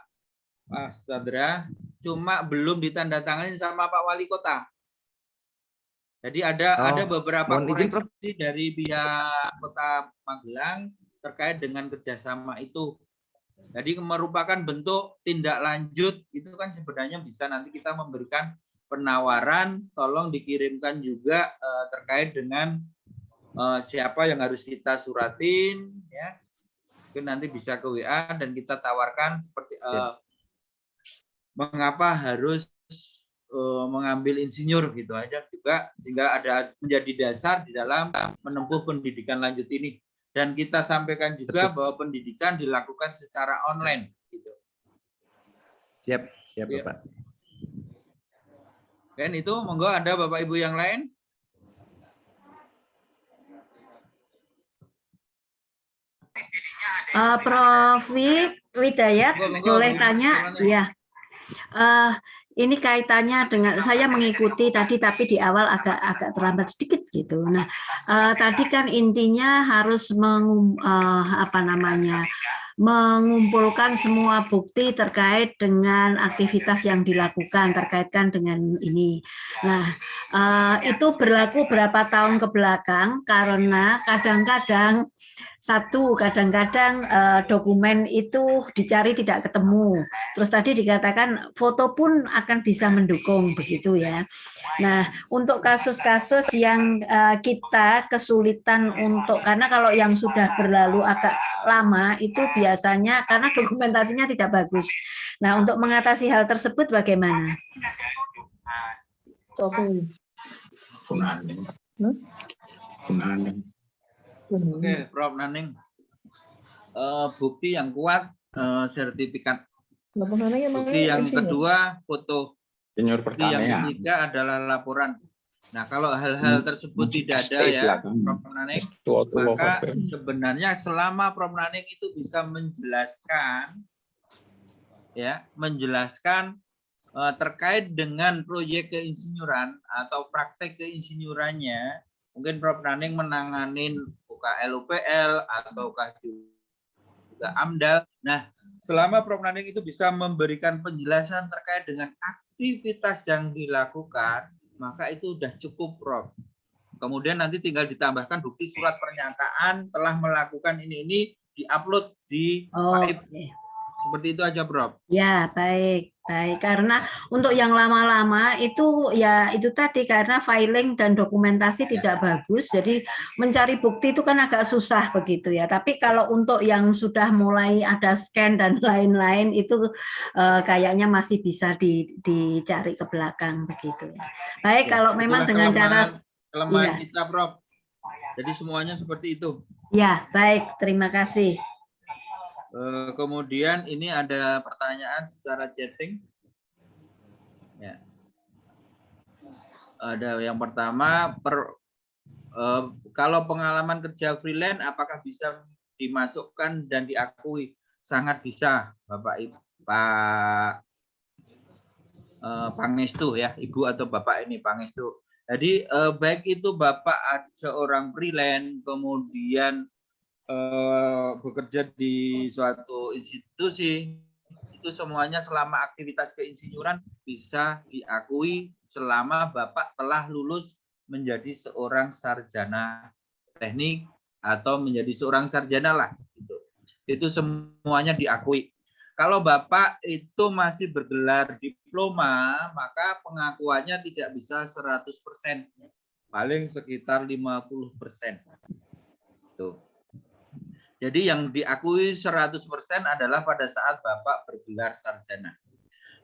Mas Chandra, cuma belum ditandatangani sama Pak Wali Kota. Jadi ada beberapa koreksi dari pihak Kota Magelang terkait dengan kerjasama itu. Jadi merupakan bentuk tindak lanjut, itu kan sebenarnya bisa nanti kita memberikan penawaran, tolong dikirimkan juga terkait dengan siapa yang harus kita suratin, ya. Mungkin nanti bisa ke WA dan kita tawarkan seperti mengapa harus mengambil insinyur gitu aja juga, sehingga ada menjadi dasar di dalam menempuh pendidikan lanjut ini. Dan kita sampaikan juga bahwa pendidikan dilakukan secara online. Gitu. Siap Bapak. Dan itu monggo ada Bapak Ibu yang lain. Prof. Widayat, boleh tanya? Ya. Ini kaitannya dengan saya mengikuti tadi, tapi di awal agak terlambat sedikit gitu. Nah, tadi kan intinya harus mengumpulkan semua bukti terkait dengan aktivitas yang dilakukan, terkaitkan dengan ini. Nah, itu berlaku berapa tahun ke belakang, karena kadang-kadang dokumen itu dicari tidak ketemu. Terus tadi dikatakan foto pun akan bisa mendukung, begitu ya. Nah, untuk kasus-kasus yang kita kesulitan karena kalau yang sudah berlalu agak lama itu biasanya karena dokumentasinya tidak bagus. Nah, untuk mengatasi hal tersebut bagaimana? Oke, Prof. Naning. Bukti yang kuat, sertifikat. Bukti yang kedua, foto. Bukti yang ketiga adalah laporan. Nah, kalau hal-hal tersebut tidak ada ya, Prof. Naning, maka sebenarnya selama Prof. Naning itu bisa menjelaskan terkait dengan proyek keinsinyuran atau praktek keinsinyurannya, mungkin Prof. Naning menanganin UKL-UPL ataukah juga AMDAL. Nah, selama Prof. Naning itu bisa memberikan penjelasan terkait dengan aktivitas yang dilakukan, maka itu sudah cukup, Prof. Kemudian nanti tinggal ditambahkan bukti surat pernyataan telah melakukan ini diupload di Paip. Oke. Seperti itu aja, Prof. Ya, baik. Karena untuk yang lama-lama itu ya itu tadi karena filing dan dokumentasi tidak bagus, jadi mencari bukti itu kan agak susah begitu ya. Tapi kalau untuk yang sudah mulai ada scan dan lain-lain itu kayaknya masih bisa dicari ke belakang begitu ya. Baik, Ya, kalau memang dengan kelemahan iya. kita, Prof. Jadi semuanya seperti itu. Ya, baik. Terima kasih. Kemudian ini ada pertanyaan secara chatting. Ya. Ada yang pertama, kalau pengalaman kerja freelance apakah bisa dimasukkan dan diakui? Sangat bisa, Bapak Ibu, Pak Pangestu ya, Ibu atau Bapak ini Pangestu. Jadi baik itu Bapak seorang freelance, kemudian bekerja di suatu institusi, itu semuanya selama aktivitas keinsinyuran bisa diakui selama Bapak telah lulus menjadi seorang sarjana teknik atau menjadi seorang sarjana lah. Itu semuanya diakui. Kalau Bapak itu masih bergelar diploma, maka pengakuannya tidak bisa 100%, paling sekitar 50%. Tuh. Jadi yang diakui 100% adalah pada saat Bapak bergelar sarjana.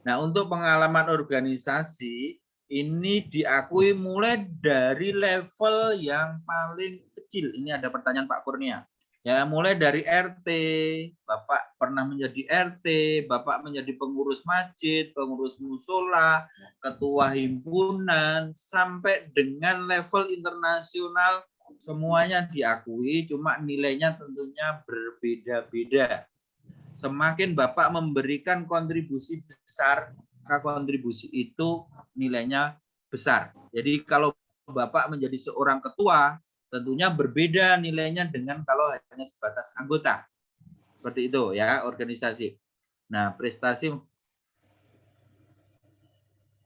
Nah, untuk pengalaman organisasi, ini diakui mulai dari level yang paling kecil. Ini ada pertanyaan Pak Kurnia. Ya, mulai dari RT, Bapak pernah menjadi RT, Bapak menjadi pengurus masjid, pengurus musola, ketua himpunan, sampai dengan level internasional, semuanya diakui, cuma nilainya tentunya berbeda-beda. Semakin Bapak memberikan kontribusi besar, maka kontribusi itu nilainya besar. Jadi kalau Bapak menjadi seorang ketua, tentunya berbeda nilainya dengan kalau hanya sebatas anggota. Seperti itu ya, organisasi. Nah, prestasi.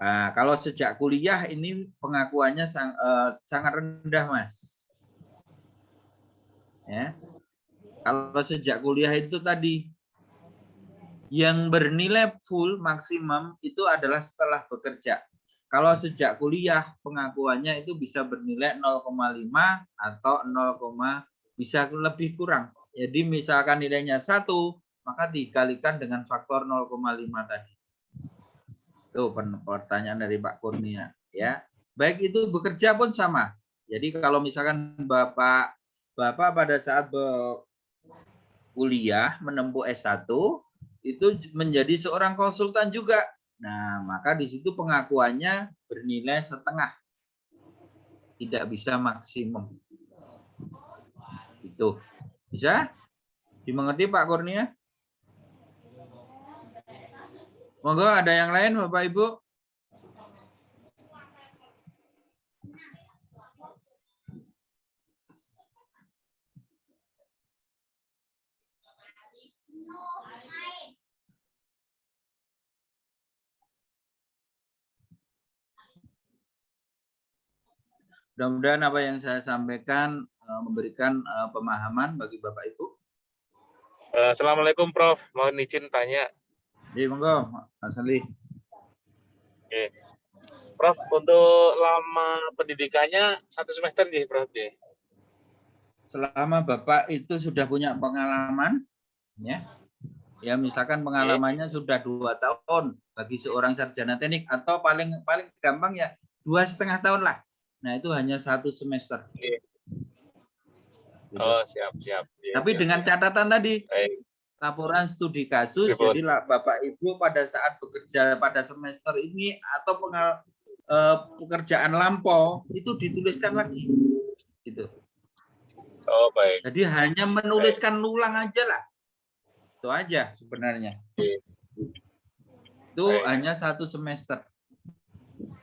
Nah, kalau sejak kuliah ini pengakuannya sangat rendah, Mas. Ya. Kalau sejak kuliah itu tadi yang bernilai full maksimum itu adalah setelah bekerja. Kalau sejak kuliah pengakuannya itu bisa bernilai 0,5 atau 0, bisa lebih kurang. Jadi misalkan nilainya 1, maka dikalikan dengan faktor 0,5 tadi. Itu pertanyaan dari Pak Kurnia ya. Baik itu bekerja pun sama. Jadi kalau misalkan Bapak pada saat kuliah menempuh S1 itu menjadi seorang konsultan juga. Nah, maka di situ pengakuannya bernilai setengah. Tidak bisa maksimum. Itu. Bisa? Dimengerti Pak Kurnia? Monggo ada yang lain Bapak Ibu? Mudah-mudahan apa yang saya sampaikan memberikan pemahaman bagi Bapak Ibu. Assalamualaikum Prof. Mohon izin tanya. Jadi monggo Mas Ali. Oke. Prof, untuk lama pendidikannya 1 semester nih Prof. Selama Bapak itu sudah punya pengalaman, ya misalkan pengalamannya sudah 2 tahun bagi seorang sarjana teknik atau paling gampang ya 2,5 tahun lah. Nah itu hanya 1 semester. Oke. Oh siap. Tapi dengan catatan tadi, laporan studi kasus, jadi Bapak Ibu pada saat bekerja pada semester ini atau pekerjaan lampau itu dituliskan lagi, gitu. Oh baik. Jadi hanya menuliskan ulang aja lah, itu aja sebenarnya. Itu hanya 1 semester.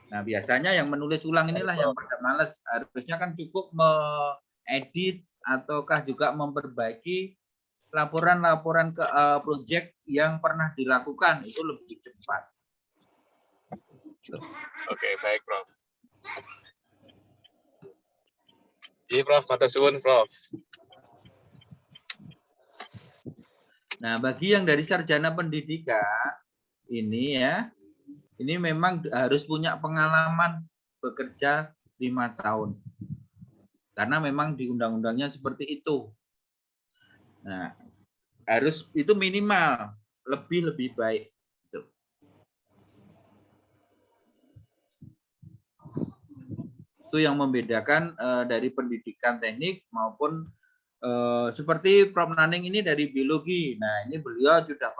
Nah biasanya yang menulis ulang inilah yang pada malas. Harusnya kan cukup mengedit ataukah juga memperbaiki laporan-laporan ke proyek yang pernah dilakukan, itu lebih cepat. Oke, baik Prof. Iya, Prof. Matur suwun, Prof. Nah, bagi yang dari sarjana pendidikan ini ya, ini memang harus punya pengalaman bekerja 5 tahun. Karena memang di undang-undangnya seperti itu. Nah, harus itu minimal, lebih baik. Itu yang membedakan dari pendidikan teknik maupun seperti Prof. Naning ini dari biologi. Nah, ini beliau sudah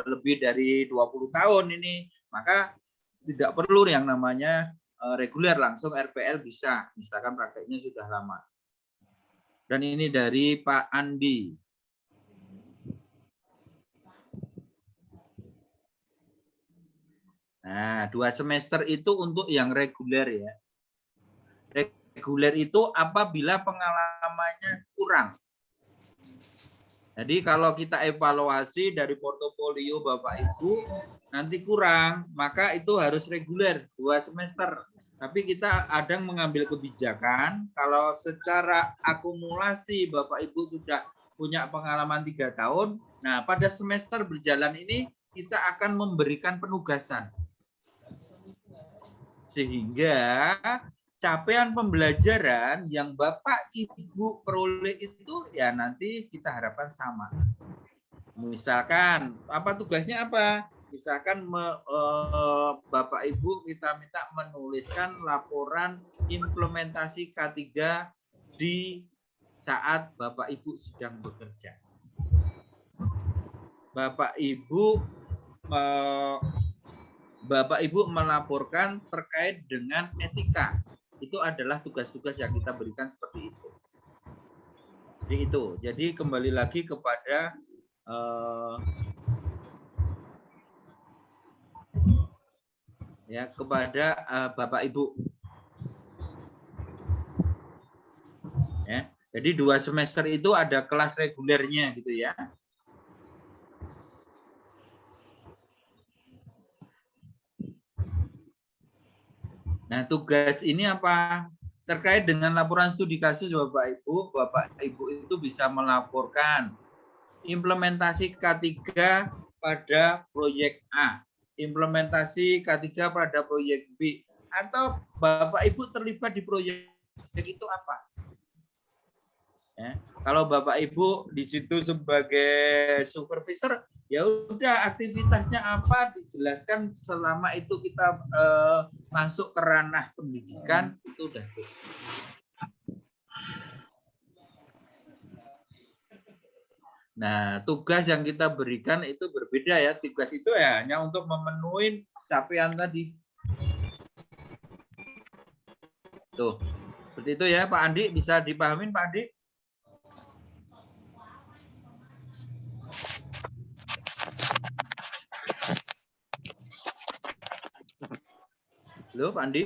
lebih dari 20 tahun ini. Maka tidak perlu yang namanya reguler, langsung RPL bisa. Misalkan prakteknya sudah lama. Dan ini dari Pak Andi. Nah, 2 semester itu untuk yang reguler ya. Reguler itu apabila pengalamannya kurang. Jadi kalau kita evaluasi dari portofolio Bapak Ibu nanti kurang, maka itu harus reguler 2 semester. Tapi kita kadang mengambil kebijakan kalau secara akumulasi Bapak Ibu sudah punya pengalaman 3 tahun, nah pada semester berjalan ini kita akan memberikan penugasan. Sehingga capaian pembelajaran yang Bapak Ibu peroleh itu ya nanti kita harapkan sama. Misalkan apa tugasnya apa? Misalkan Bapak Ibu kita minta menuliskan laporan implementasi K3 di saat Bapak Ibu sedang bekerja. Bapak Ibu melaporkan terkait dengan etika. Itu adalah tugas-tugas yang kita berikan seperti itu. Jadi itu. Jadi kembali lagi kepada Bapak Ibu. Ya. Jadi 2 semester itu ada kelas regulernya gitu ya. Nah, tugas ini apa? Terkait dengan laporan studi kasus Bapak Ibu itu bisa melaporkan implementasi K3 pada proyek A, implementasi K3 pada proyek B, atau Bapak Ibu terlibat di proyek itu apa? Ya, kalau Bapak Ibu di situ sebagai supervisor, ya udah aktivitasnya apa dijelaskan selama itu kita masuk ke ranah pendidikan itu udah cukup. Nah, tugas yang kita berikan itu berbeda ya. Tugas itu ya hanya untuk memenuhi capaian tadi. Tuh, seperti itu ya Pak Andi, bisa dipahamin Pak Andi? Halo Pak Andi?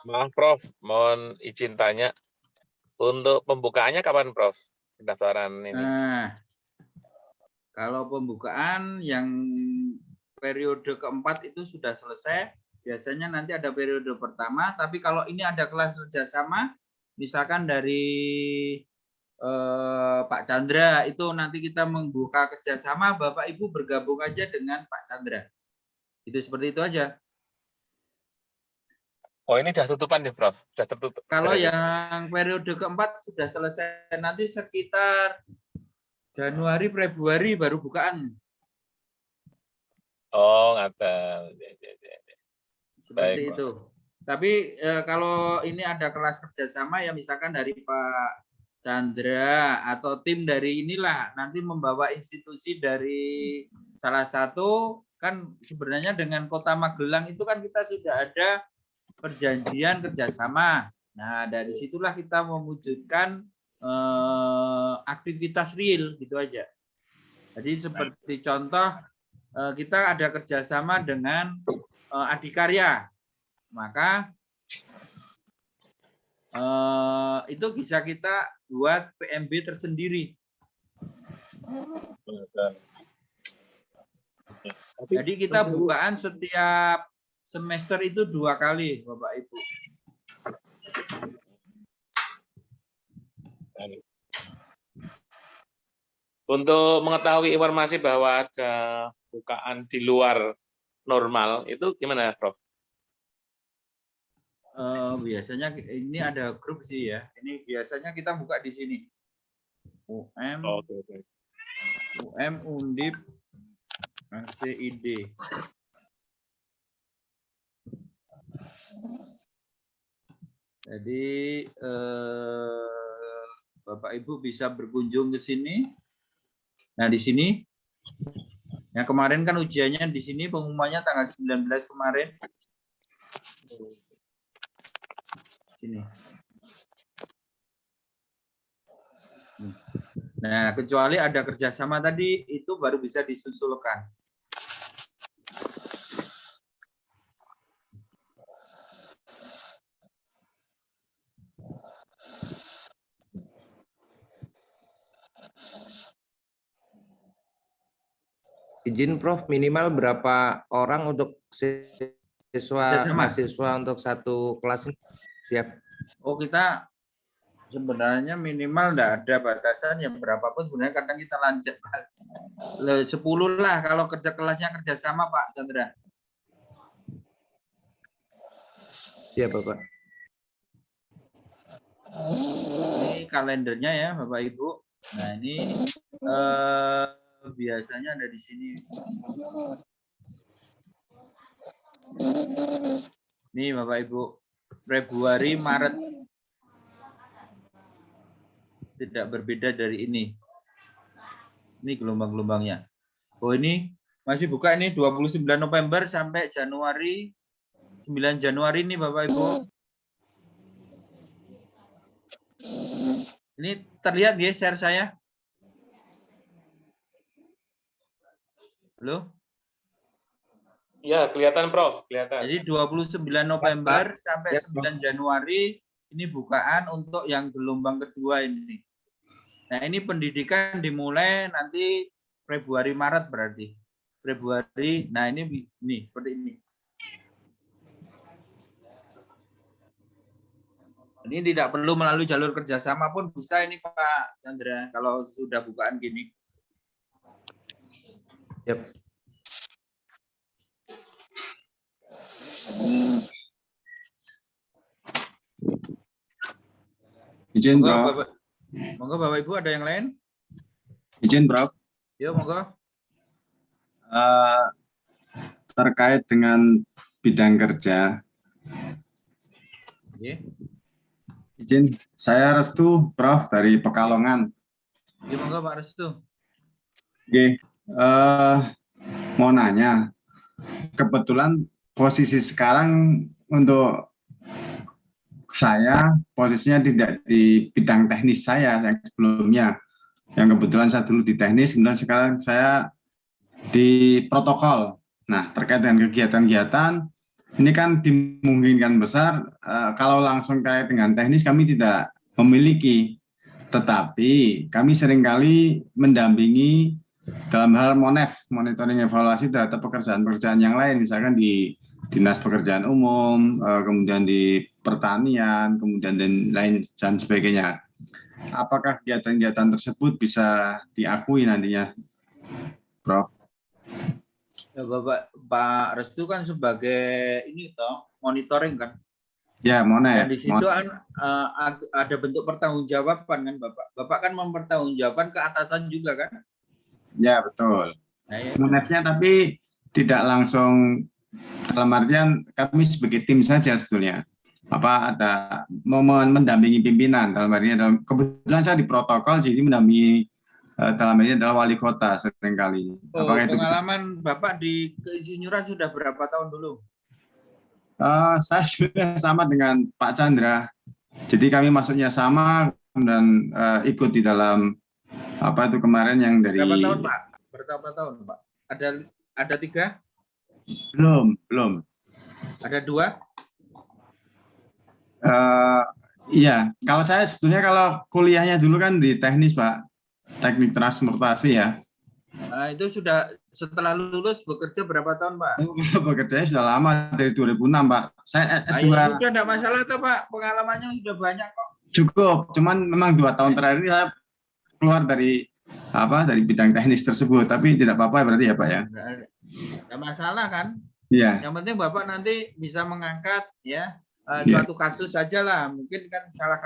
Maaf, Prof. Mohon izin tanya. Untuk pembukaannya kapan, Prof? Pendaftaran ini. Nah, kalau pembukaan yang periode keempat itu sudah selesai. Biasanya nanti ada periode pertama. Tapi kalau ini ada kelas kerjasama, misalkan dari Pak Chandra, itu nanti kita membuka kerjasama, Bapak Ibu bergabung aja dengan Pak Chandra. Itu seperti itu aja. Oh, ini sudah tutupan nih, Prof? Sudah tertutup. Kalau yang periode keempat sudah selesai, nanti sekitar Januari, Februari baru bukaan. Oh, ngaten. Seperti Baik, itu. Tapi kalau ini ada kelas kerjasama ya misalkan dari Pak Chandra atau tim dari inilah nanti membawa institusi dari salah satu kan sebenarnya dengan Kota Magelang itu kan kita sudah ada perjanjian kerjasama. Nah, dari situlah kita mewujudkan aktivitas real gitu aja. Jadi seperti contoh kita ada kerjasama dengan Adikarya, maka itu bisa kita buat PMB tersendiri. Jadi kita bukaan setiap semester itu 2 kali, Bapak Ibu. Untuk mengetahui informasi bahwa ada bukaan di luar normal, itu gimana, Prof? Biasanya ini ada grup sih ya. Ini biasanya kita buka di sini. UM, UM, Undip, ACID. Jadi Bapak Ibu bisa berkunjung ke sini. Nah, di sini yang kemarin kan ujiannya di sini, pengumumannya tanggal 19 kemarin. Sini. Nah, kecuali ada kerjasama tadi, itu baru bisa disusulkan. Izin Prof, minimal berapa orang untuk mahasiswa untuk satu kelas? Siap. Oh, kita sebenarnya minimal enggak ada batasan ya, berapapun sebenarnya kadang kita lanjut 10 lah kalau kerja kelasnya kerjasama, Pak Chandra. Siap, Bapak. Ini kalendernya ya, Bapak Ibu. Nah, ini biasanya ada di sini. Nih, Bapak Ibu, Februari, Maret. Tidak berbeda dari ini. Ini gelombang-gelombangnya. Oh, ini masih buka ini 29 November sampai Januari, 9 Januari ini Bapak Ibu. Ini terlihat ya share saya? Halo? Ya, kelihatan Prof, kelihatan. Jadi 29 November sampai 9 Januari ini bukaan untuk yang gelombang kedua ini. Nah, ini pendidikan dimulai nanti Februari Maret berarti. Februari. Nah, ini seperti ini. Ini tidak perlu melalui jalur kerjasama pun bisa ini Pak Chandra kalau sudah bukaan gini. Yep. Izin, Prof. Monggo Bapak Ibu ada yang lain? Izin, Prof. Yuk, monggo. Terkait dengan bidang kerja. Okay. Izin, saya Restu, Prof, dari Pekalongan. Yuk, monggo Pak Restu. Oke, mau nanya, kebetulan posisi sekarang untuk saya posisinya tidak di bidang teknis saya yang sebelumnya, yang kebetulan saya dulu di teknis, kemudian sekarang saya di protokol. Nah, terkait dengan kegiatan-kegiatan ini kan dimungkinkan besar kalau langsung kait dengan teknis kami tidak memiliki, tetapi kami seringkali mendampingi dalam hal MONEF, monitoring evaluasi terhadap pekerjaan-pekerjaan yang lain, misalkan di Dinas Pekerjaan Umum, kemudian di pertanian, kemudian dan lain dan sebagainya. Apakah kegiatan-kegiatan tersebut bisa diakui nantinya, Prof? Ya, Pak Restu kan sebagai ini toh monitoring kan? Ya, MONEF. Dan di situ kan ada bentuk pertanggungjawaban kan Bapak. Bapak kan mempertanggungjawabkan ke atasan juga kan? Ya, betul. Nah, ya. MONEF-nya tapi tidak langsung, dalam artian kami sebagai tim saja sebetulnya. Ada momen mendampingi pimpinan, dalam artian kebetulan saya di protokol jadi mendampingi dalam ini adalah wali kota seringkali. Oh, Apakah itu bisa? pengalaman Bapak di keinsinyuran sudah berapa tahun dulu? Saya sudah sama dengan Pak Chandra. Jadi kami masuknya sama dan ikut di dalam apa itu kemarin yang dari. Berapa tahun Pak? Berapa tahun Pak? Ada 3? Belum. Ada 2? Iya, kalau saya sebetulnya kalau kuliahnya dulu kan di teknis Pak, teknik transportasi ya. Nah, itu sudah setelah lulus bekerja berapa tahun Pak? Bekerjanya sudah lama dari 2006 Pak. Saya S2. Ya, sudah tidak masalah tuh Pak, pengalamannya sudah banyak kok. Cukup, cuman memang 2 tahun terakhir ini saya keluar dari bidang teknis tersebut, tapi tidak apa-apa berarti ya Pak ya. Tidak masalah kan? Iya. Yang penting Bapak nanti bisa mengangkat ya suatu kasus saja lah. Mungkin kan salah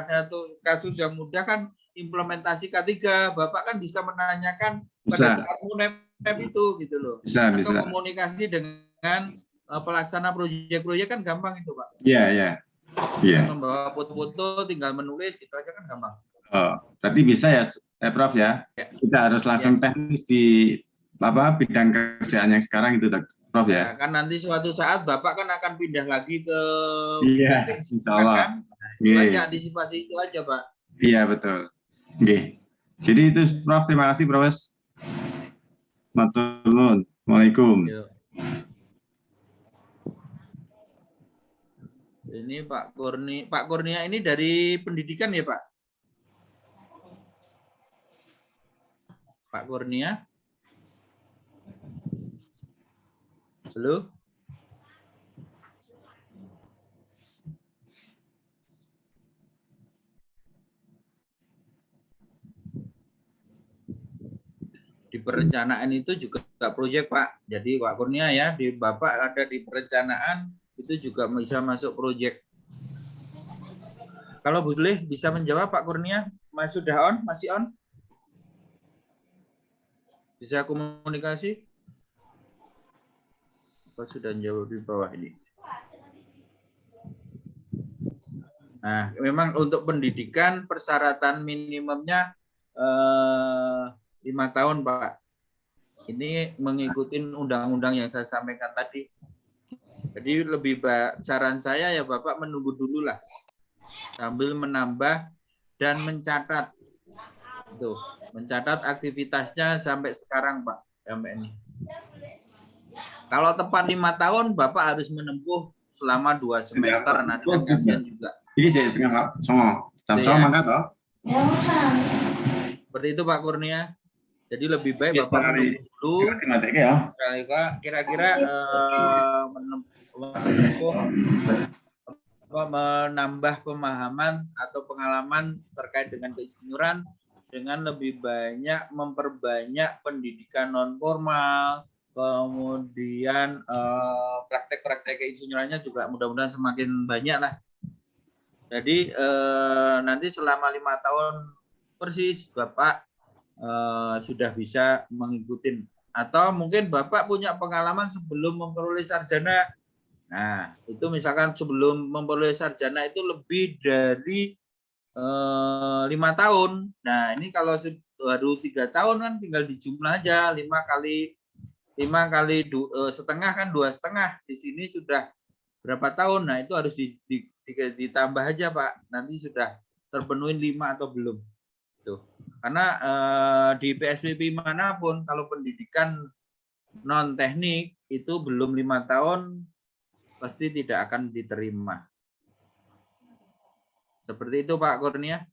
satu kasus yang mudah kan implementasi K3. Bapak kan bisa menanyakan pada saat munep itu gitu loh. Atau komunikasi dengan pelaksana proyek-proyek kan gampang itu Pak. Iya. Membawa foto-foto, tinggal menulis gitu aja kan gampang. Oh, berarti bisa ya Prof ya? Kita harus langsung teknis di bidang kerjaan yang sekarang itu Prof ya? Kan nanti suatu saat Bapak kan akan pindah lagi ke insya Allah. Kan? Itu aja antisipasi itu aja Pak. Iya betul. Oke. Jadi itu Prof, terima kasih Prof. Matur nuwun. Waalaikumsalam. Ini Pak Kurnia ini dari pendidikan ya Pak? Pak Kurnia? Halo? Di perencanaan itu juga proyek Pak. Jadi Pak Kurnia ya, di Bapak ada di perencanaan itu juga bisa masuk proyek. Kalau boleh bisa menjawab Pak Kurnia, sudah on? Masih on? Bisa komunikasi? Apa sudah jawab di bawah ini? Nah, memang untuk pendidikan persyaratan minimumnya 5 tahun, Pak. Ini mengikuti undang-undang yang saya sampaikan tadi. Jadi lebih saran saya ya Bapak menunggu dulu lah. Sambil menambah dan mencatat. Tuh, mencatat aktivitasnya sampai sekarang, Pak. Sampai ini. Kalau tepat 5 tahun, Bapak harus menempuh selama 2 semester. Nah, dengan kajian juga. Ini saya setengah sama mangkat toh. Seperti itu Pak Kurnia. Jadi lebih baik Bapak menunggu dulu. Kira-kira menambah pemahaman atau pengalaman terkait dengan keinsinyuran dengan lebih banyak memperbanyak pendidikan non formal, kemudian praktek-praktek keinsinyurannya juga mudah-mudahan semakin banyak lah. Jadi nanti selama 5 tahun persis Bapak sudah bisa mengikuti, atau mungkin Bapak punya pengalaman sebelum memperoleh sarjana. Nah, itu misalkan sebelum memperoleh sarjana itu lebih dari 5 tahun. Nah, ini kalau baru 3 tahun kan tinggal dijumlah aja 5 kali setengah kan 2,5. Di sini sudah berapa tahun? Nah, itu harus ditambah aja Pak. Nanti sudah terpenuhi 5 atau belum. Tuh. Karena di PSBB manapun kalau pendidikan non teknik itu belum 5 tahun pasti tidak akan diterima. Seperti itu Pak Kurnia.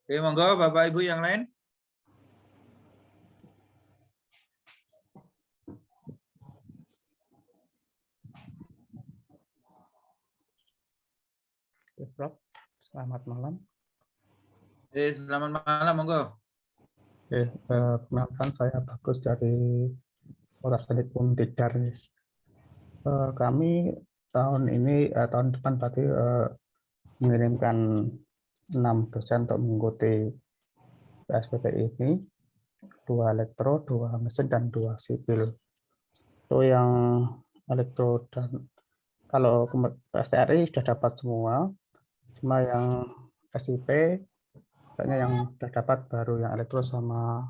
Oke, monggo Bapak Ibu yang lain. Prof, selamat malam. Selamat malam, monggo. Perkenalkan saya Bagus dari Polres Teknik Tidar. Kami tahun depan berarti mengirimkan 6 dosen untuk mengikuti PSBB ini, 2 elektro, 2 mesin, dan 2 sipil. Itu yang elektro dan kalau PSTRI sudah dapat semua, cuma yang SIP, kayaknya yang sudah dapat baru yang elektro sama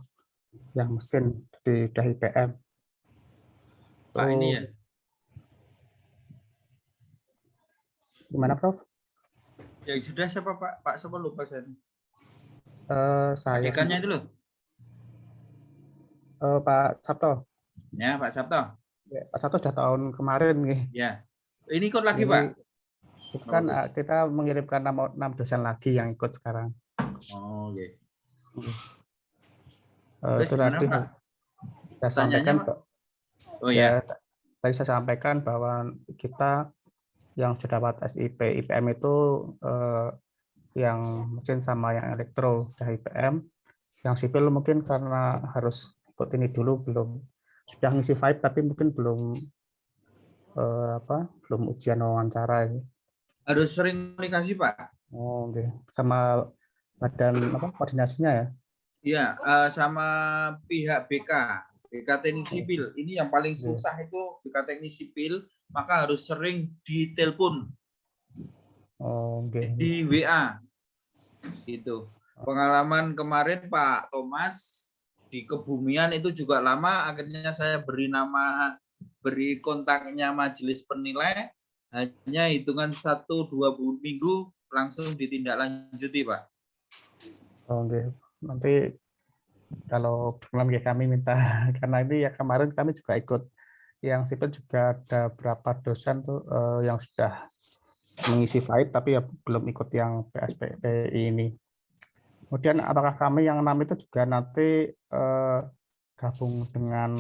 yang mesin di IPM. Pak ini ya. Gimana, Prof? Yang sudah siapa Pak? Pak siapa lupa saya. Saya Dekannya itu loh. Pak Sabto. Ya, Pak Sabto. Ya, Pak Sabto sudah tahun kemarin nih. Ya. Ini ikut lagi, Ini Pak. itu kan kita mengirimkan 6 dosen lagi yang ikut sekarang. Oh, oke. Itu nanti saya sampaikan, Pak. Oh ya. Tadi saya sampaikan bahwa kita yang sudah dapat SIP IPM itu yang mesin sama yang elektro dari IPM. Yang sipil mungkin karena harus ikut ini dulu, belum sudah ngisi vibe tapi mungkin belum belum ujian wawancara ini. Harus sering komunikasi, Pak. Oh, oke. Sama badan koordinasinya ya? Iya, sama pihak BK teknik sipil. Ini yang paling susah itu BK teknik sipil, maka harus sering ditelepon. Oh, oke. Di WA. Itu. Pengalaman kemarin Pak Thomas di Kebumian itu juga lama, akhirnya saya beri kontaknya majelis penilai, hanya hitungan 1-2 minggu langsung ditindaklanjuti, Pak. Oke, nanti kalau kami minta, karena ini ya kemarin kami juga ikut yang sipil juga ada berapa dosen tuh yang sudah mengisi VAID tapi ya belum ikut yang PSPPI ini. Kemudian apakah kami yang 6 itu juga nanti gabung dengan,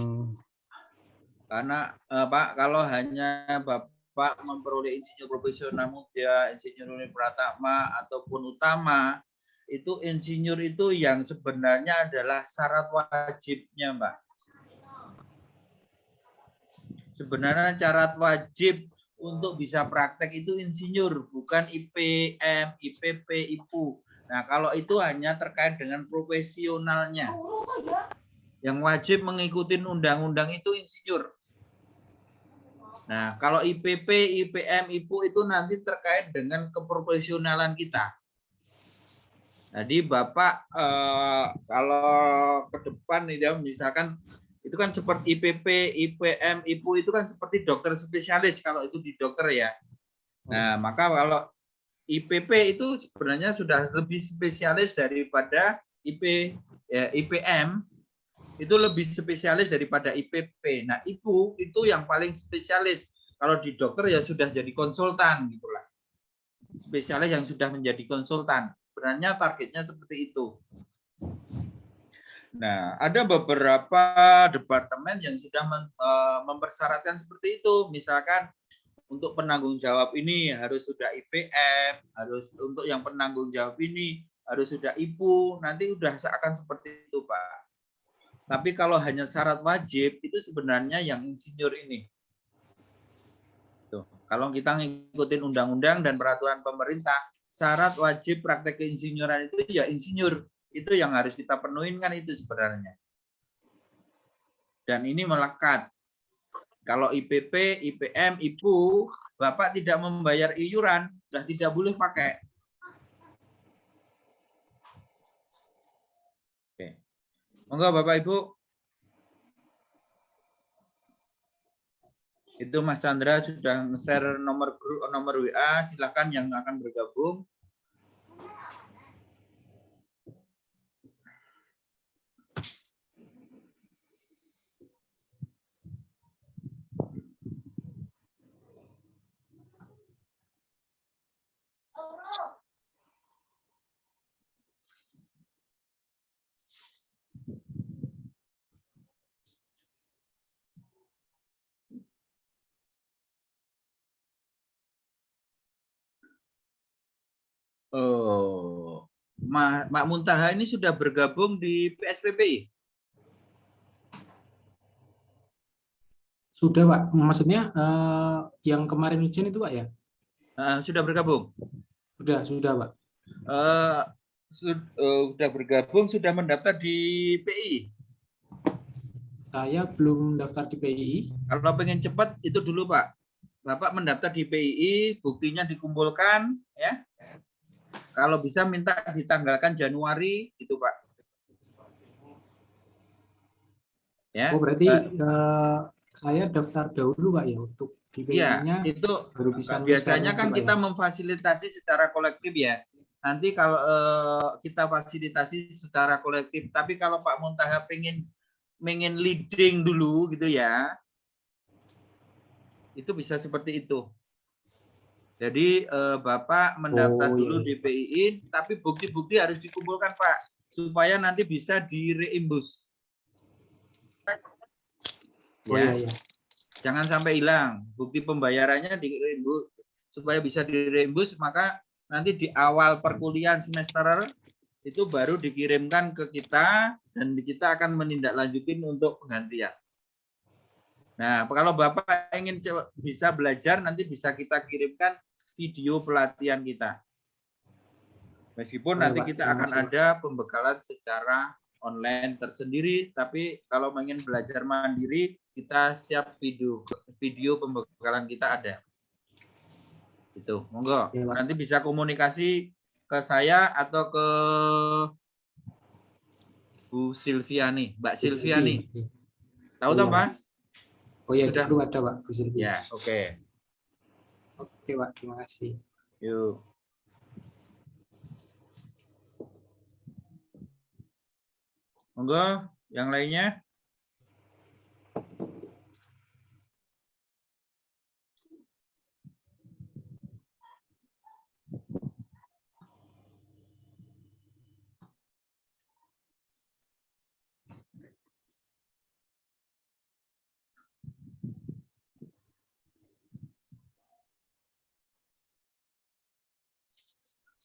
karena Pak, kalau hanya Bapak memperoleh insinyur profesional muda, insinyur Pratama ataupun utama, itu insinyur itu yang sebenarnya adalah syarat wajibnya, Mbak. Sebenarnya syarat wajib untuk bisa praktek itu insinyur, bukan IPM, IPP, IPU. Nah, kalau itu hanya terkait dengan profesionalnya. Yang wajib mengikuti undang-undang itu insinyur. Nah, kalau IPP, IPM, IPU itu nanti terkait dengan keprofesionalan kita. Jadi Bapak kalau ke depan nih, misalkan itu kan seperti IPP, IPM, IPU itu kan seperti dokter spesialis kalau itu di dokter ya. Nah, maka kalau IPP itu sebenarnya sudah lebih spesialis daripada IPM, itu lebih spesialis daripada IPP. Nah, IPU itu yang paling spesialis. Kalau di dokter ya sudah jadi konsultan gitulah. Spesialis yang sudah menjadi konsultan. Sebenarnya targetnya seperti itu. Nah, ada beberapa departemen yang sudah mempersyaratkan seperti itu. Misalkan untuk penanggung jawab ini harus sudah IPM, harus untuk yang penanggung jawab ini harus sudah IPU, nanti udah akan seperti itu, Pak. Tapi kalau hanya syarat wajib, itu sebenarnya yang insinyur ini. Tuh, kalau kita ngikutin undang-undang dan peraturan pemerintah, syarat wajib praktek keinsinyuran itu ya insinyur. Itu yang harus kita penuhin kan itu sebenarnya. Dan ini melekat. Kalau IPP, IPM, IPU, Bapak tidak membayar iuran, sudah tidak boleh pakai. Oke. Monggo Bapak Ibu. Itu Mas Chandra sudah nge-share nomor WA, silakan yang akan bergabung. Oh, Mak Muntaha ini sudah bergabung di PSPPI? Sudah, Pak. Maksudnya yang kemarin ujian itu, Pak, ya? Sudah bergabung? Sudah, Pak. Sudah bergabung, sudah mendaftar di PI? Saya belum daftar di PII. Kalau pengen cepat, itu dulu, Pak. Bapak mendaftar di PII, buktinya dikumpulkan, ya. kalau bisa minta ditanggalkan Januari itu Pak. Ya. Oh berarti saya daftar dahulu Pak ya untuk Iya, DPI-nya itu baru bisa biasanya share kan nanti, Pak, kita ya? memfasilitasi secara kolektif ya. Nanti kalau kita fasilitasi secara kolektif, tapi kalau Pak Muntaha pengen leading dulu gitu ya, itu bisa seperti itu. Jadi Bapak mendaftar dulu iya. DPI, tapi bukti-bukti harus dikumpulkan Pak, supaya nanti bisa direimbus. Oh Ya. iya. Jangan sampai hilang bukti pembayarannya direimbus, supaya bisa direimbus, maka nanti di awal perkuliahan semester itu baru dikirimkan ke kita dan kita akan menindaklanjutin untuk penggantian. Nah, kalau Bapak ingin bisa belajar, nanti bisa kita kirimkan video pelatihan kita. Meskipun nanti kita akan ada pembekalan secara online tersendiri, tapi kalau ingin belajar mandiri, kita siap video pembekalan kita ada. Itu, monggo. Nanti bisa komunikasi ke saya atau ke Bu Silviani, Mbak Silviani. Tahu toh, Mas? Oh iya, sudah ada Pak Bu Silviani. Ya, oke. Oke Pak, terima kasih. Yuk. Monggo, yang lainnya.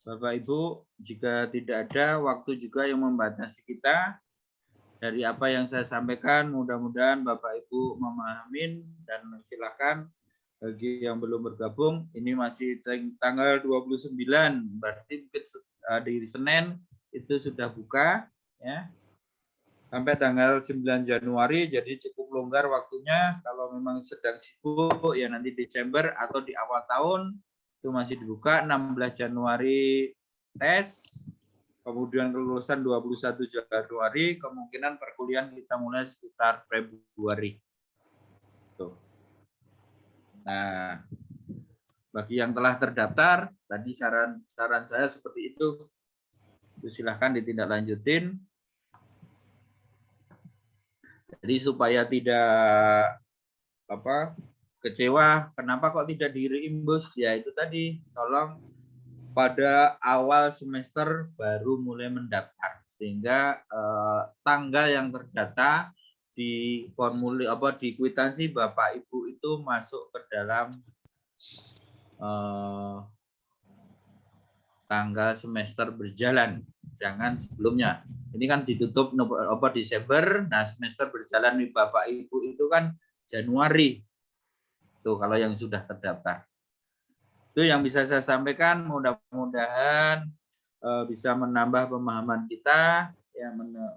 Bapak Ibu, jika tidak ada waktu juga yang membatasi kita, dari apa yang saya sampaikan, mudah-mudahan Bapak Ibu memahami dan silakan bagi yang belum bergabung, ini masih tanggal 29, berarti di Senin itu sudah buka, ya. Sampai tanggal 9 Januari, jadi cukup longgar waktunya. Kalau memang sedang sibuk, ya nanti Desember atau di awal tahun, itu masih dibuka. 16 Januari tes, kemudian kelulusan 21 Januari, kemungkinan perkuliahan kita mulai sekitar Februari. Tuh. Nah, bagi yang telah terdaftar, tadi saran saya seperti itu silahkan ditindaklanjutin. Jadi supaya tidak kecewa, kenapa kok tidak direimbus? Ya itu tadi, tolong pada awal semester baru mulai mendaftar, sehingga tanggal yang terdata di formulir di kwitansi Bapak Ibu itu masuk ke dalam tanggal semester berjalan, jangan sebelumnya. Ini kan ditutup Desember, nah semester berjalan di Bapak Ibu itu kan Januari. Tuh kalau yang sudah terdaftar. Itu yang bisa saya sampaikan, mudah-mudahan bisa menambah pemahaman kita, ya,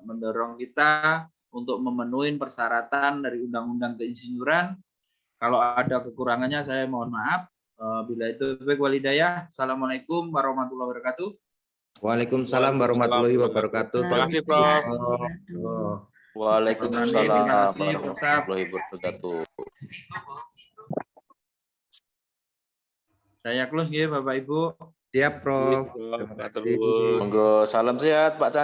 mendorong kita untuk memenuhi persyaratan dari Undang-Undang Keinsinyuran. Kalau ada kekurangannya saya mohon maaf. Bila itu baik walidayah. Assalamualaikum warahmatullahi wabarakatuh. Waalaikumsalam warahmatullahi wabarakatuh. Terima kasih, Prof. Waalaikumsalam warahmatullahi wabarakatuh. Saya close ya Bapak Ibu. Siap, Prof. Terima kasih. Monggo salam sehat Pak Chandra.